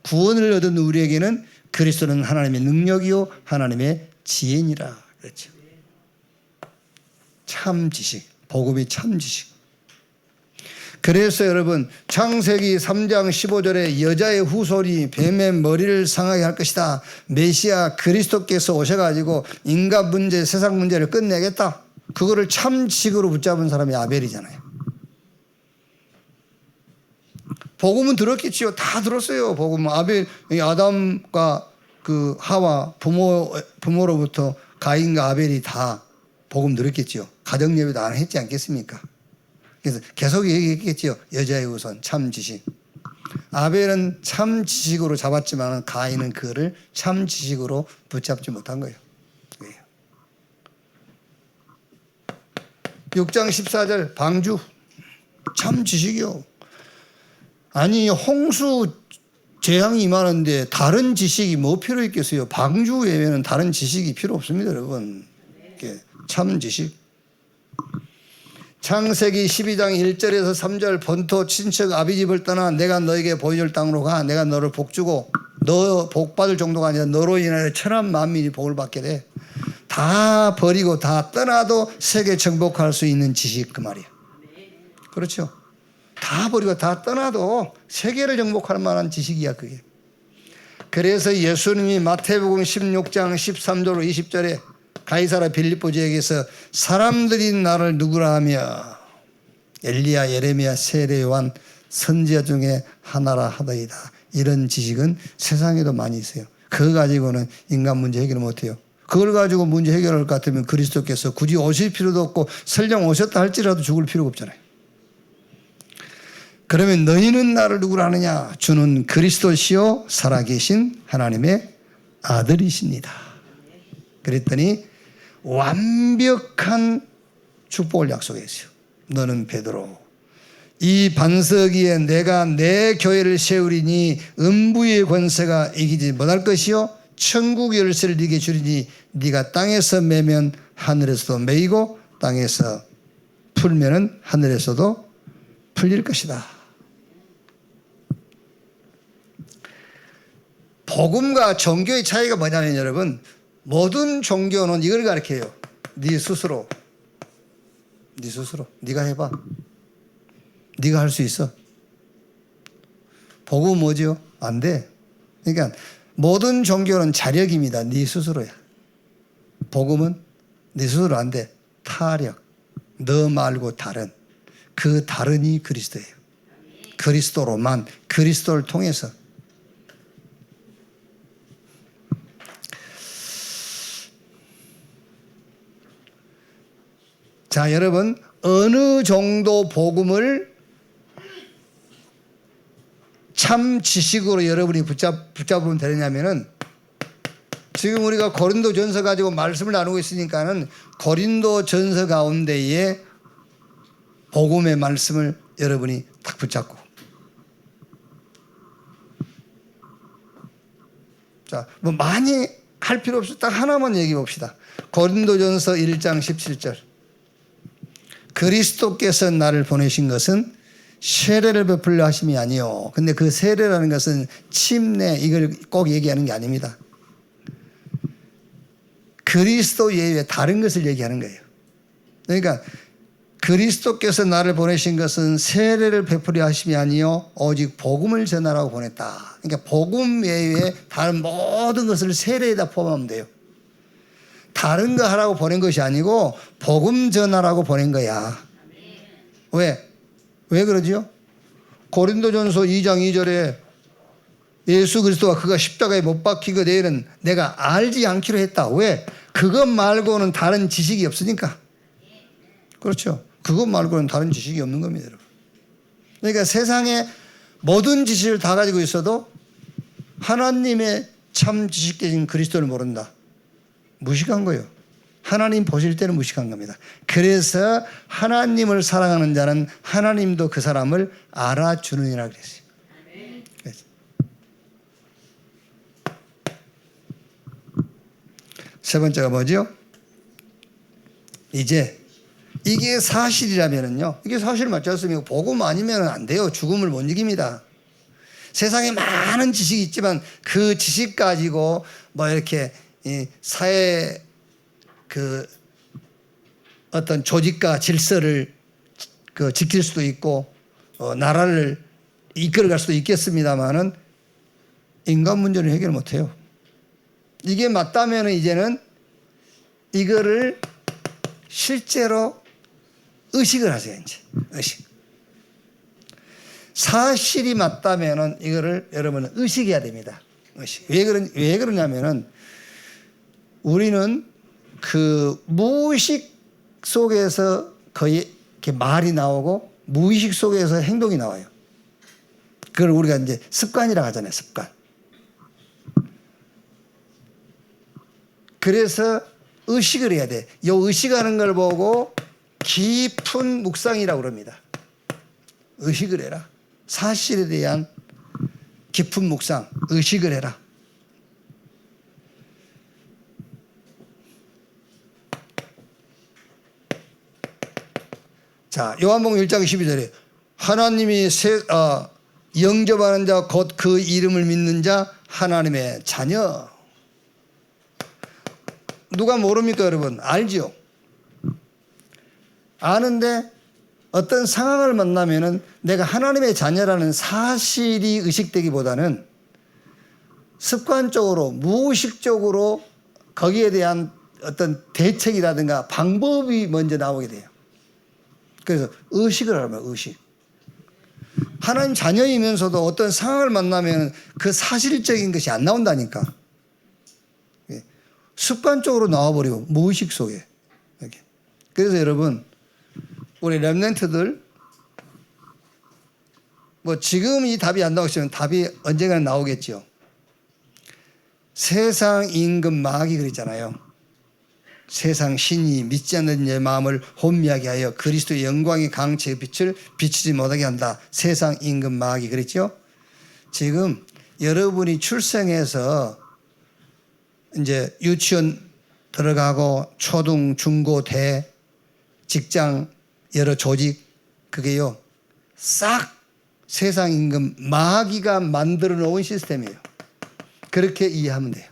구원을 얻은 우리에게는 그리스도는 하나님의 능력이요 하나님의 지혜니라 그렇죠. 참 지식, 복음이 참 지식. 그래서 여러분 창세기 3장 15절에 여자의 후손이 뱀의 머리를 상하게 할 것이다. 메시아 그리스도께서 오셔가지고 인간 문제, 세상 문제를 끝내겠다. 그거를 참 지식으로 붙잡은 사람이 아벨이잖아요. 복음은 들었겠지요. 다 들었어요. 복음은 아담과 그 하와 부모로부터 가인과 아벨이 다 복음 들었겠지요. 가정 예배도 안 했지 않겠습니까? 그래서 계속 얘기했겠지요. 여자의 우선 참 지식. 아벨은 참 지식으로 잡았지만 가인은 그를 참 지식으로 붙잡지 못한 거예요. 6장 14절 방주 참 지식이요. 아니 홍수 재앙이 임하는데 다른 지식이 뭐 필요 있겠어요? 방주 외에는 다른 지식이 필요 없습니다, 여러분. 참 지식. 창세기 12장 1절에서 3절 본토 친척 아비집을 떠나 내가 너에게 보여줄 땅으로 가. 내가 너를 복주고 너 복받을 정도가 아니라 너로 인하여 천한 만민이 복을 받게 돼. 다 버리고 다 떠나도 세계 정복할 수 있는 지식 그 말이야. 그렇죠? 다 버리고 다 떠나도 세계를 정복할 만한 지식이야 그게. 그래서 예수님이 마태복음 16장 13절로 20절에 가이사라 빌립보 지역에서 사람들이 나를 누구라 하며 엘리야 예레미야 세례 요한 선지자 중에 하나라 하더이다. 이런 지식은 세상에도 많이 있어요. 그거 가지고는 인간 문제 해결을 못해요. 그걸 가지고 문제 해결할 것 같으면 그리스도께서 굳이 오실 필요도 없고 설령 오셨다 할지라도 죽을 필요가 없잖아요. 그러면 너희는 나를 누구라 하느냐? 주는 그리스도시요 살아계신 하나님의 아들이십니다. 그랬더니 완벽한 축복을 약속했어요. 너는 베드로 이 반석 위에 내가 내 교회를 세우리니 음부의 권세가 이기지 못할 것이요 천국 열쇠를 네게 주리니 네가 땅에서 매면 하늘에서도 매이고 땅에서 풀면은 하늘에서도 풀릴 것이다. 복음과 종교의 차이가 뭐냐면 여러분 모든 종교는 이걸 가르쳐요. 네 스스로 네가 해봐. 네가 할 수 있어. 복음은 뭐죠? 안 돼. 그러니까 모든 종교는 자력입니다. 네 스스로야. 복음은 네 스스로 안 돼. 타력. 너 말고 다른. 그 다른이 그리스도예요. 그리스도로만 그리스도를 통해서. 자, 여러분 어느 정도 복음을 참 지식으로 여러분이 붙잡으면 되느냐면은 지금 우리가 고린도전서 가지고 말씀을 나누고 있으니까는 고린도전서 가운데에 복음의 말씀을 여러분이 딱 붙잡고 자, 뭐 많이 할 필요 없이 딱 하나만 얘기해 봅시다. 고린도전서 1장 17절 그리스도께서 나를 보내신 것은 세례를 베풀려 하심이 아니요. 근데 그 세례라는 것은 침례 이걸 꼭 얘기하는 게 아닙니다. 그리스도 외에 다른 것을 얘기하는 거예요. 그러니까 그리스도께서 나를 보내신 것은 세례를 베풀려 하심이 아니요 오직 복음을 전하라고 보냈다. 그러니까 복음 외에 다른 모든 것을 세례에다 포함하면 돼요. 다른 거 하라고 보낸 것이 아니고 복음 전하라고 보낸 거야. 왜? 왜 그러지요? 고린도전서 2장 2절에 예수 그리스도와 그가 십자가에 못 박히고 내일은 내가 알지 않기로 했다. 왜? 그것 말고는 다른 지식이 없으니까. 그렇죠. 그것 말고는 다른 지식이 없는 겁니다, 여러분. 그러니까 세상에 모든 지식을 다 가지고 있어도 하나님의 참 지식되신 그리스도를 모른다. 무식한 거예요. 하나님 보실 때는 무식한 겁니다. 그래서 하나님을 사랑하는 자는 하나님도 그 사람을 알아주느니라 그랬어요. 그래서. 세 번째가 뭐죠? 이제 이게 사실이라면요. 이게 사실 맞지 않습니까? 복음 아니면 안 돼요. 죽음을 못 이깁니다. 세상에 많은 지식이 있지만 그 지식 가지고 뭐 이렇게 이 사회 그 어떤 조직과 질서를 그 지킬 수도 있고 나라를 이끌어갈 수도 있겠습니다만은 인간 문제를 해결 못해요. 이게 맞다면 이제는 이거를 실제로 의식을 하세요. 이제 의식. 사실이 맞다면은 이거를 여러분은 의식해야 됩니다. 의식. 왜 그러냐면은 우리는 그 무의식 속에서 거의 이렇게 말이 나오고 무의식 속에서 행동이 나와요. 그걸 우리가 이제 습관이라고 하잖아요. 습관. 그래서 의식을 해야 돼. 이 의식하는 걸 보고 깊은 묵상이라고 그럽니다. 의식을 해라. 사실에 대한 깊은 묵상, 의식을 해라. 자, 요한복음 1장 12절에 하나님이 영접하는 자 곧 그 이름을 믿는 자 하나님의 자녀. 누가 모릅니까 여러분? 알죠. 아는데 어떤 상황을 만나면은 내가 하나님의 자녀라는 사실이 의식되기보다는 습관적으로 무의식적으로 거기에 대한 어떤 대책이라든가 방법이 먼저 나오게 돼요. 그래서 의식을 하면 의식. 하나님 자녀이면서도 어떤 상황을 만나면 그 사실적인 것이 안 나온다니까. 습관적으로 나와버리고 무의식 속에. 이렇게. 그래서 여러분 우리 렘넌트들 뭐 지금 이 답이 안 나오시면 답이 언젠가는 나오겠죠. 세상 임금 마귀 그랬잖아요. 세상 신이 믿지 않는 내 마음을 혼미하게 하여 그리스도의 영광의 강체의 빛을 비추지 못하게 한다. 세상 임금 마귀 그랬죠. 지금 여러분이 출생해서 이제 유치원 들어가고 초등, 중고, 대, 직장, 여러 조직 그게요 싹 세상 임금 마귀가 만들어 놓은 시스템이에요. 그렇게 이해하면 돼요.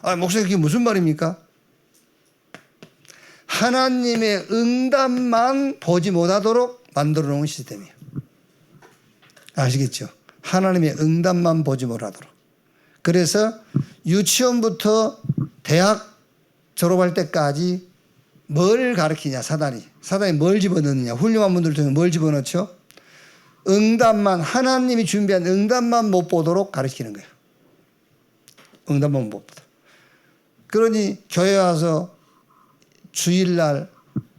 아, 목사님 그게 무슨 말입니까? 하나님의 응답만 보지 못하도록 만들어 놓은 시스템이에요. 아시겠죠? 하나님의 응답만 보지 못하도록. 그래서 유치원부터 대학 졸업할 때까지 뭘 가르치냐 사단이 뭘 집어넣느냐. 훌륭한 분들 중에 뭘 집어넣죠? 응답만 하나님이 준비한 응답만 못 보도록 가르치는 거예요. 응답만 못 보도록. 그러니 교회 와서 주일날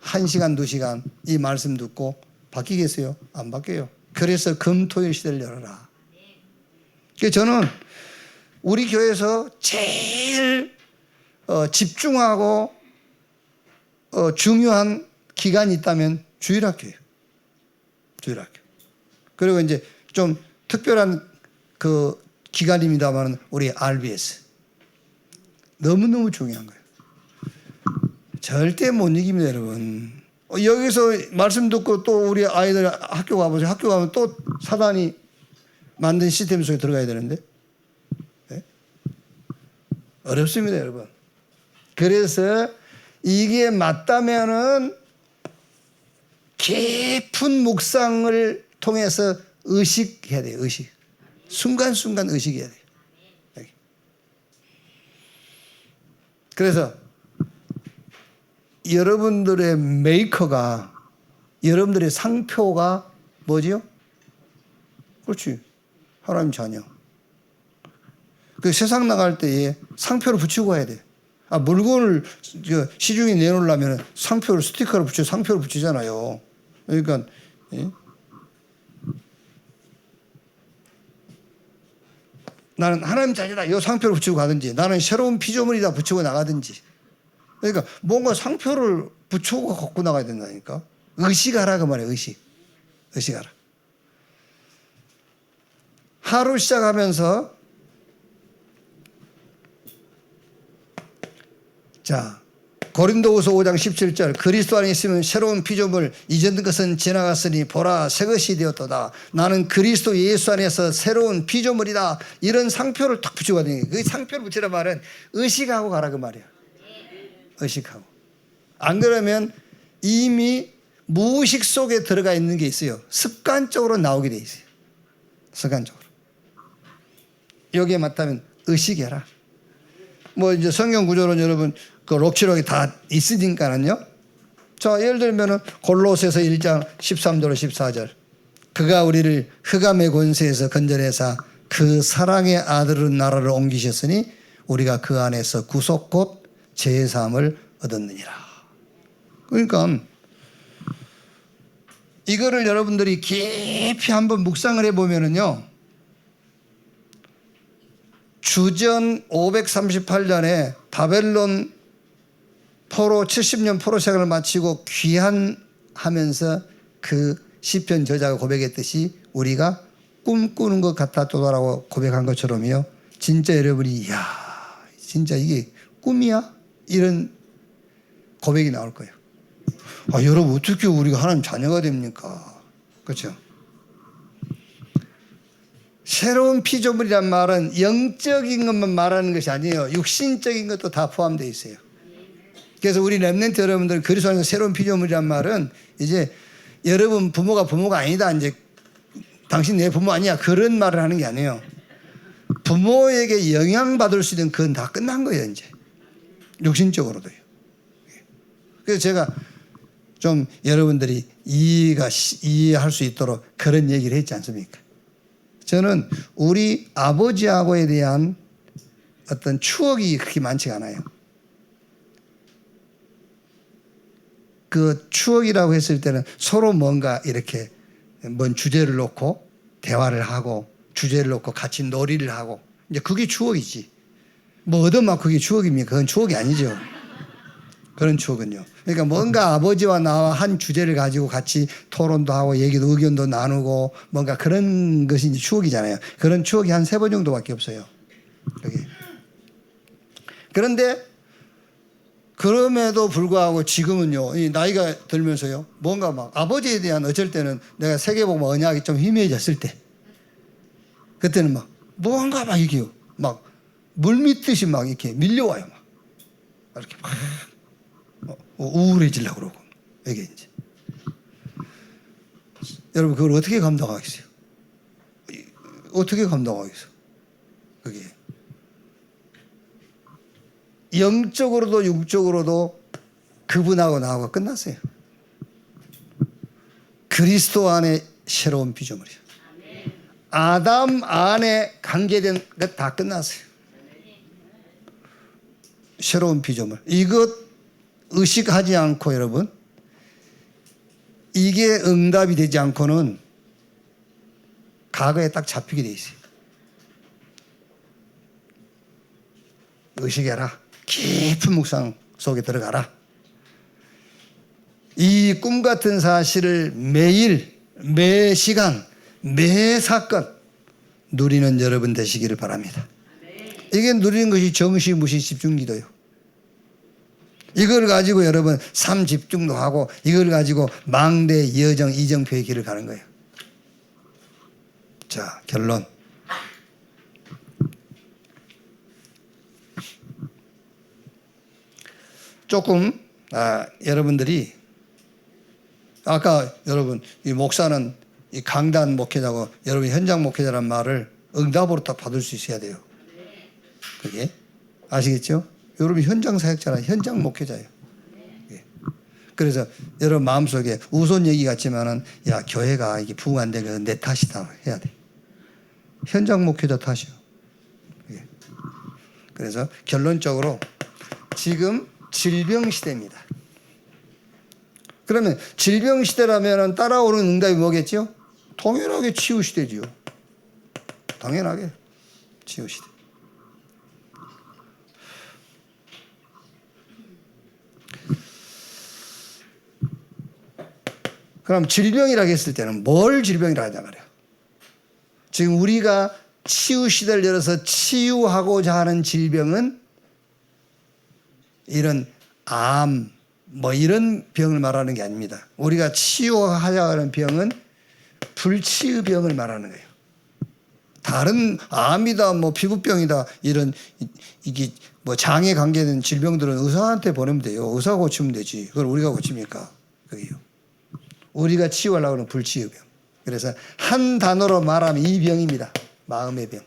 1시간 2시간 이 말씀 듣고 바뀌겠어요? 안 바뀌어요. 그래서 금토일 시대를 열어라. 그래서 저는 우리 교회에서 제일 집중하고 중요한 기간이 있다면 주일학교예요. 주일학교. 그리고 이제 좀 특별한 그 기간입니다만 우리 RBS. 너무너무 중요한 거예요. 절대 못 이깁니다, 여러분. 여기서 말씀 듣고 또 우리 아이들 학교 가보세요. 학교 가면 또 사단이 만든 시스템 속에 들어가야 되는데. 네? 어렵습니다, 여러분. 그래서 이게 맞다면은 깊은 묵상을 통해서 의식해야 돼요, 의식. 순간순간 의식해야 돼요. 그래서 여러분들의 메이커가, 여러분들의 상표가 뭐지요? 그렇지. 하나님 자녀. 그 세상 나갈 때에 상표를 붙이고 가야 돼. 아, 물건을 시중에 내놓으려면 상표를 스티커를 붙여 상표를 붙이잖아요. 그러니까 예? 나는 하나님 자녀다 이 상표를 붙이고 가든지 나는 새로운 피조물이다 붙이고 나가든지. 그러니까 뭔가 상표를 붙이고 갖고 나가야 된다니까. 의식하라 그 말이에요. 의식하라. 하루 시작하면서 자 고린도후서 5장 17절 그리스도 안에 있으면 새로운 피조물 이전 것은 지나갔으니 보라 새 것이 되었도다. 나는 그리스도 예수 안에서 새로운 피조물이다. 이런 상표를 딱 붙이고 가는 거예요. 그 상표를 붙이란 말은 의식하고 가라 그 말이에요. 의식하고. 안 그러면 이미 무의식 속에 들어가 있는 게 있어요. 습관적으로 나오게 돼 있어요. 습관적으로. 여기에 맞다면 의식해라. 뭐 이제 성경 구조는 여러분 그 록치록이 다 있으니까는요. 자, 예를 들면은 골로새서 1장 13절 14절. 그가 우리를 흑암의 권세에서 건져내사 그 사랑의 아들은 나라를 옮기셨으니 우리가 그 안에서 구속 곧 제사함을 얻었느니라. 그러니까 이거를 여러분들이 깊이 한번 묵상을 해보면은요. 주전 538년에 바벨론 포로 70년 포로 생활을 마치고 귀환하면서 그 시편 저자가 고백했듯이 우리가 꿈꾸는 것 같았다라고 고백한 것처럼요. 진짜 여러분이 이야 진짜 이게 꿈이야? 이런 고백이 나올 거예요. 아, 여러분 어떻게 우리가 하나님 자녀가 됩니까? 그렇죠? 새로운 피조물이란 말은 영적인 것만 말하는 것이 아니에요. 육신적인 것도 다 포함되어 있어요. 그래서 우리 렘넌트 여러분들 그리스도 안에서 새로운 피조물이란 말은 이제 여러분 부모가 아니다. 이제 당신 내 부모 아니야. 그런 말을 하는 게 아니에요. 부모에게 영향받을 수 있는 그건 다 끝난 거예요. 이제 육신적으로도요. 그래서 제가 좀 여러분들이 이해할 수 있도록 그런 얘기를 했지 않습니까? 저는 우리 아버지하고에 대한 어떤 추억이 그렇게 많지가 않아요. 그 추억이라고 했을 때는 서로 뭔가 이렇게 뭔 주제를 놓고 대화를 하고 주제를 놓고 같이 놀이를 하고 이제 그게 추억이지. 뭐 얻어맞고 그게 추억입니까? 그건 추억이 아니죠. 그런 추억은요. 그러니까 뭔가 아버지와 나와 한 주제를 가지고 같이 토론도 하고 얘기도 의견도 나누고 뭔가 그런 것이 이제 추억이잖아요. 그런 추억이 한 3번 정도밖에 없어요. 여기. 그런데 그럼에도 불구하고 지금은요, 이 나이가 들면서요, 뭔가 막 아버지에 대한 어쩔 때는 내가 세계복음 언약이 좀 희미해졌을 때, 그때는 막 뭔가 막 이게 막 물밀듯이 막 이렇게 밀려와요. 막 이렇게 막 우울해지려고 그러고, 이게 이제. 여러분, 그걸 어떻게 감당하겠어요? 어떻게 감당하겠어요? 그게. 영적으로도 육적으로도 그분하고 나하고 끝났어요. 그리스도 안에 새로운 피조물이에요. 아담 안에 관계된 것 다 끝났어요. 새로운 피조물. 이것 의식하지 않고 여러분, 이게 응답이 되지 않고는 과거에 딱 잡히게 돼 있어요. 의식해라. 깊은 묵상 속에 들어가라. 이 꿈 같은 사실을 매일, 매 시간, 매 사건 누리는 여러분 되시기를 바랍니다. 이게 누리는 것이 정시무시 집중기도요. 이걸 가지고 여러분 삶 집중도 하고 이걸 가지고 망대, 여정, 이정표의 길을 가는 거예요. 자, 결론. 조금 여러분들이 아까 여러분 이 목사는 이 강단 목회자고 여러분 현장 목회자란 말을 응답으로 딱 받을 수 있어야 돼요. 그게 아시겠죠? 여러분 현장 사역자라 현장 목회자예요. 그래서 여러분 마음속에 우스운 얘기 같지만은 야 교회가 이게 부흥한데 그 내 탓이다 해야 돼. 현장 목회자 탓이요. 그래서 결론적으로 지금 질병 시대입니다. 그러면 질병 시대라면 따라오는 응답이 뭐겠죠? 당연하게 치유 시대지요. 당연하게 치유 시대. 그럼 질병이라고 했을 때는 뭘 질병이라고 하냐 말이야. 지금 우리가 치유 시대를 열어서 치유하고자 하는 질병은 이런 암, 뭐 이런 병을 말하는 게 아닙니다. 우리가 치유하자 하는 병은 불치유병을 말하는 거예요. 다른 암이다, 뭐 피부병이다, 이런 이게 뭐 장에 관계된 질병들은 의사한테 보내면 돼요. 의사가 고치면 되지. 그걸 우리가 고칩니까? 그게요. 우리가 치유하려고 하는 불치유병. 그래서 한 단어로 말하면 이 병입니다. 마음의 병.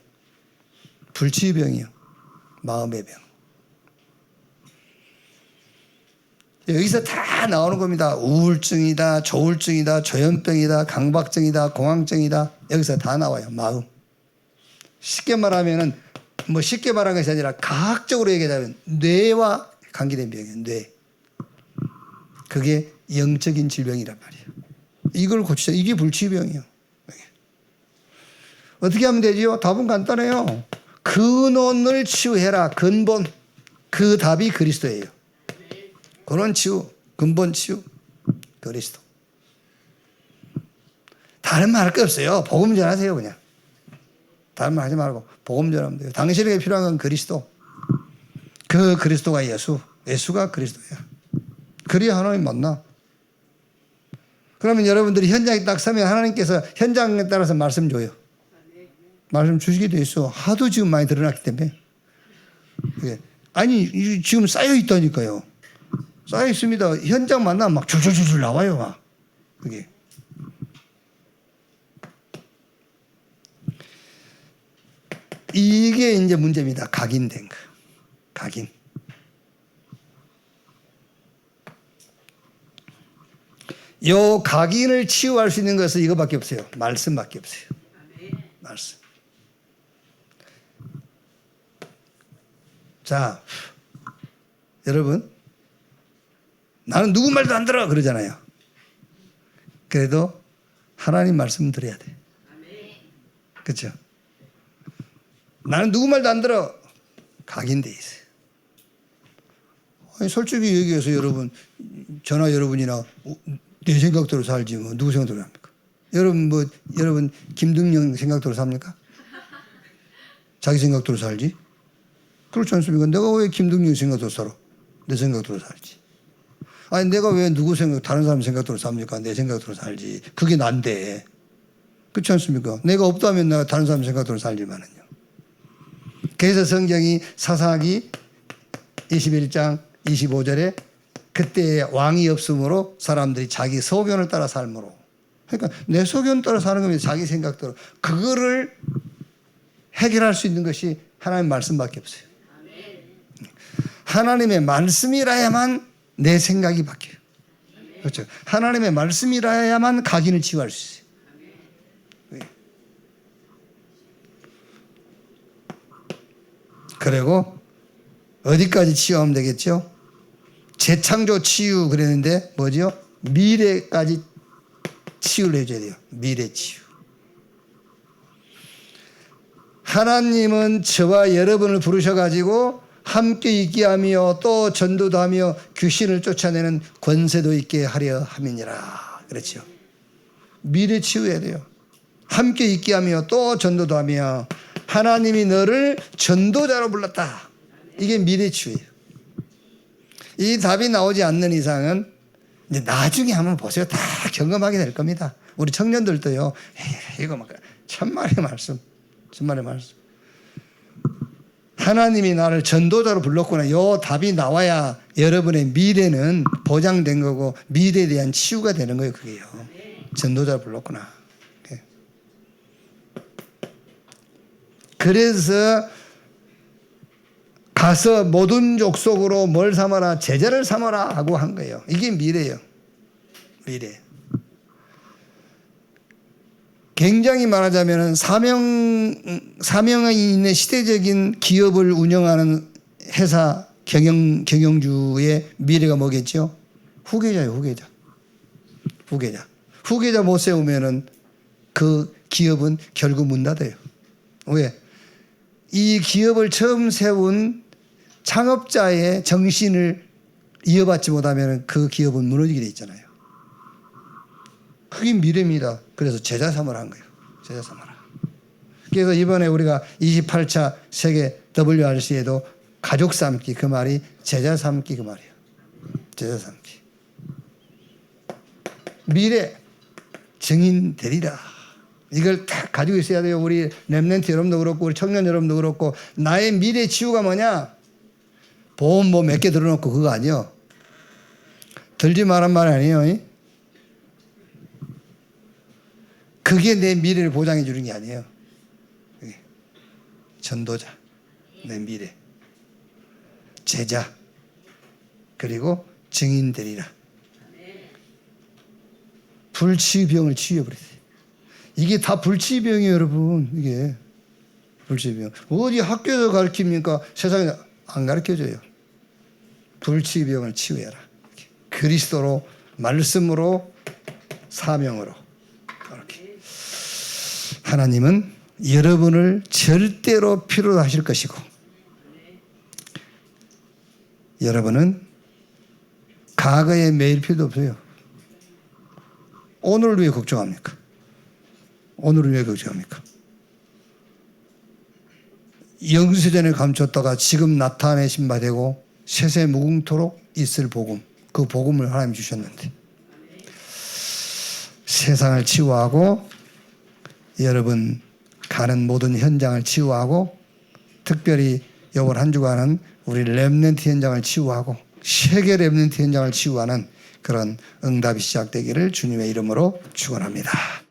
불치유병이요. 마음의 병. 여기서 다 나오는 겁니다. 우울증이다, 조울증이다, 조현병이다, 강박증이다, 공황증이다. 여기서 다 나와요. 마음. 쉽게 말하면은 뭐 쉽게 말하는 것이 아니라 과학적으로 얘기하자면 뇌와 관계된 병이에요. 뇌. 그게 영적인 질병이란 말이에요. 이걸 고치자. 이게 불치병이에요. 어떻게 하면 되지요? 답은 간단해요. 근원을 치유해라. 근본. 그 답이 그리스도예요. 근원 치유, 근본 치유, 그리스도. 다른 말 할 거 없어요. 복음 전하세요, 그냥. 다른 말 하지 말고 복음 전하면 돼요. 당신에게 필요한 건 그리스도. 그 그리스도가 예수. 예수가 그리스도야. 그래야 하나님 만나. 그러면 여러분들이 현장에 딱 서면 하나님께서 현장에 따라서 말씀 줘요. 말씀 주시게 돼 있어. 하도 지금 많이 드러났기 때문에. 아니 지금 쌓여 있다니까요. 쌓여 있습니다. 현장 만나면 막 줄줄줄 나와요. 막. 그게. 이게 이제 문제입니다. 각인된 거. 각인. 요 각인을 치유할 수 있는 것은 이거밖에 없어요. 말씀밖에 없어요. 말씀. 자, 여러분, 나는 누구 말도 안 들어 그러잖아요. 그래도 하나님 말씀 들어야 돼. 그렇죠? 나는 누구 말도 안 들어. 각인돼 있어요. 아니, 솔직히 얘기해서 여러분, 저나 여러분이나 내 생각대로 살지 뭐 누구 생각대로 합니까? 여러분 김등령 생각대로 삽니까? 자기 생각대로 살지? 그렇지 않습니까? 내가 왜 김등령 생각대로 살아? 내 생각대로 살지. 아니 내가 왜 누구 생각, 다른 사람 생각대로 삽니까? 내 생각대로 살지. 그게 난데. 그렇지 않습니까? 내가 없다면 내가 다른 사람 생각대로 살지만은요. 그래서 성경이 사사기 21장 25절에 그때 왕이 없으므로 사람들이 자기 소견을 따라 삶으로. 그러니까 내 소견을 따라 사는 거면 자기 생각대로. 그거를 해결할 수 있는 것이 하나님의 말씀밖에 없어요. 하나님의 말씀이라야만 내 생각이 바뀌어요. 그렇죠. 하나님의 말씀이라야만 각인을 치유할 수 있어요. 그리고 어디까지 치유하면 되겠죠? 재창조 치유 그랬는데 뭐죠? 미래까지 치유를 해줘야 돼요. 미래 치유. 하나님은 저와 여러분을 부르셔가지고 함께 있게 하며 또 전도도 하며 귀신을 쫓아내는 권세도 있게 하려 함이니라. 그렇죠. 미래 치유해야 돼요. 함께 있게 하며 또 전도도 하며 하나님이 너를 전도자로 불렀다. 이게 미래 치유예요. 이 답이 나오지 않는 이상은 이제 나중에 한번 보세요. 다 경험하게 될 겁니다. 우리 청년들도요. 이거 막 천만의 말씀. 천만의 말씀. 하나님이 나를 전도자로 불렀구나. 요 답이 나와야 여러분의 미래는 보장된 거고 미래에 대한 치유가 되는 거예요. 그게요. 전도자로 불렀구나. 그래서 가서 모든 족속으로 뭘 삼아라? 제자를 삼아라 하고 한 거예요. 이게 미래예요. 미래. 굉장히 말하자면 사명이 있는 시대적인 기업을 운영하는 회사 경영주의 미래가 뭐겠죠? 후계자예요. 후계자. 후계자. 후계자 못 세우면은 그 기업은 결국 문 닫아요. 왜? 이 기업을 처음 세운 창업자의 정신을 이어받지 못하면 그 기업은 무너지게 돼 있잖아요. 그게 미래입니다. 그래서 제자 삼으라 한 거예요. 제자 삼아라. 그래서 이번에 우리가 28차 세계 WRC에도 가족 삼기 그 말이 제자 삼기 그 말이에요. 제자 삼기. 미래 증인 되리라. 이걸 딱 가지고 있어야 돼요. 우리 렘넌트 여러분도 그렇고 우리 청년 여러분도 그렇고 나의 미래 치유가 뭐냐? 보험 뭐 몇 개 들어놓고 그거 아니요. 들지 말란 말 아니에요. 그게 내 미래를 보장해 주는 게 아니에요. 전도자, 내 미래, 제자, 그리고 증인 되리라. 불치병을 치유해버리세요. 이게 다 불치병이에요, 여러분. 이게 불치병. 어디 학교에서 가르칩니까? 세상에 안 가르쳐줘요. 불치병을 치유해라. 그리스도로, 말씀으로, 사명으로. 이렇게. 하나님은 여러분을 절대로 필요로 하실 것이고, 여러분은 과거에 매일 필요도 없어요. 오늘을 왜 걱정합니까? 오늘을 왜 걱정합니까? 영세전에 감췄다가 지금 나타내신 바 되고 세세 무궁토록 있을 복음, 그 복음을 하나님 주셨는데 세상을 치유하고 여러분 가는 모든 현장을 치유하고 특별히 이번 한 주간은 우리 렘넌트 현장을 치유하고 세계 렘넌트 현장을 치유하는 그런 응답이 시작되기를 주님의 이름으로 축원합니다.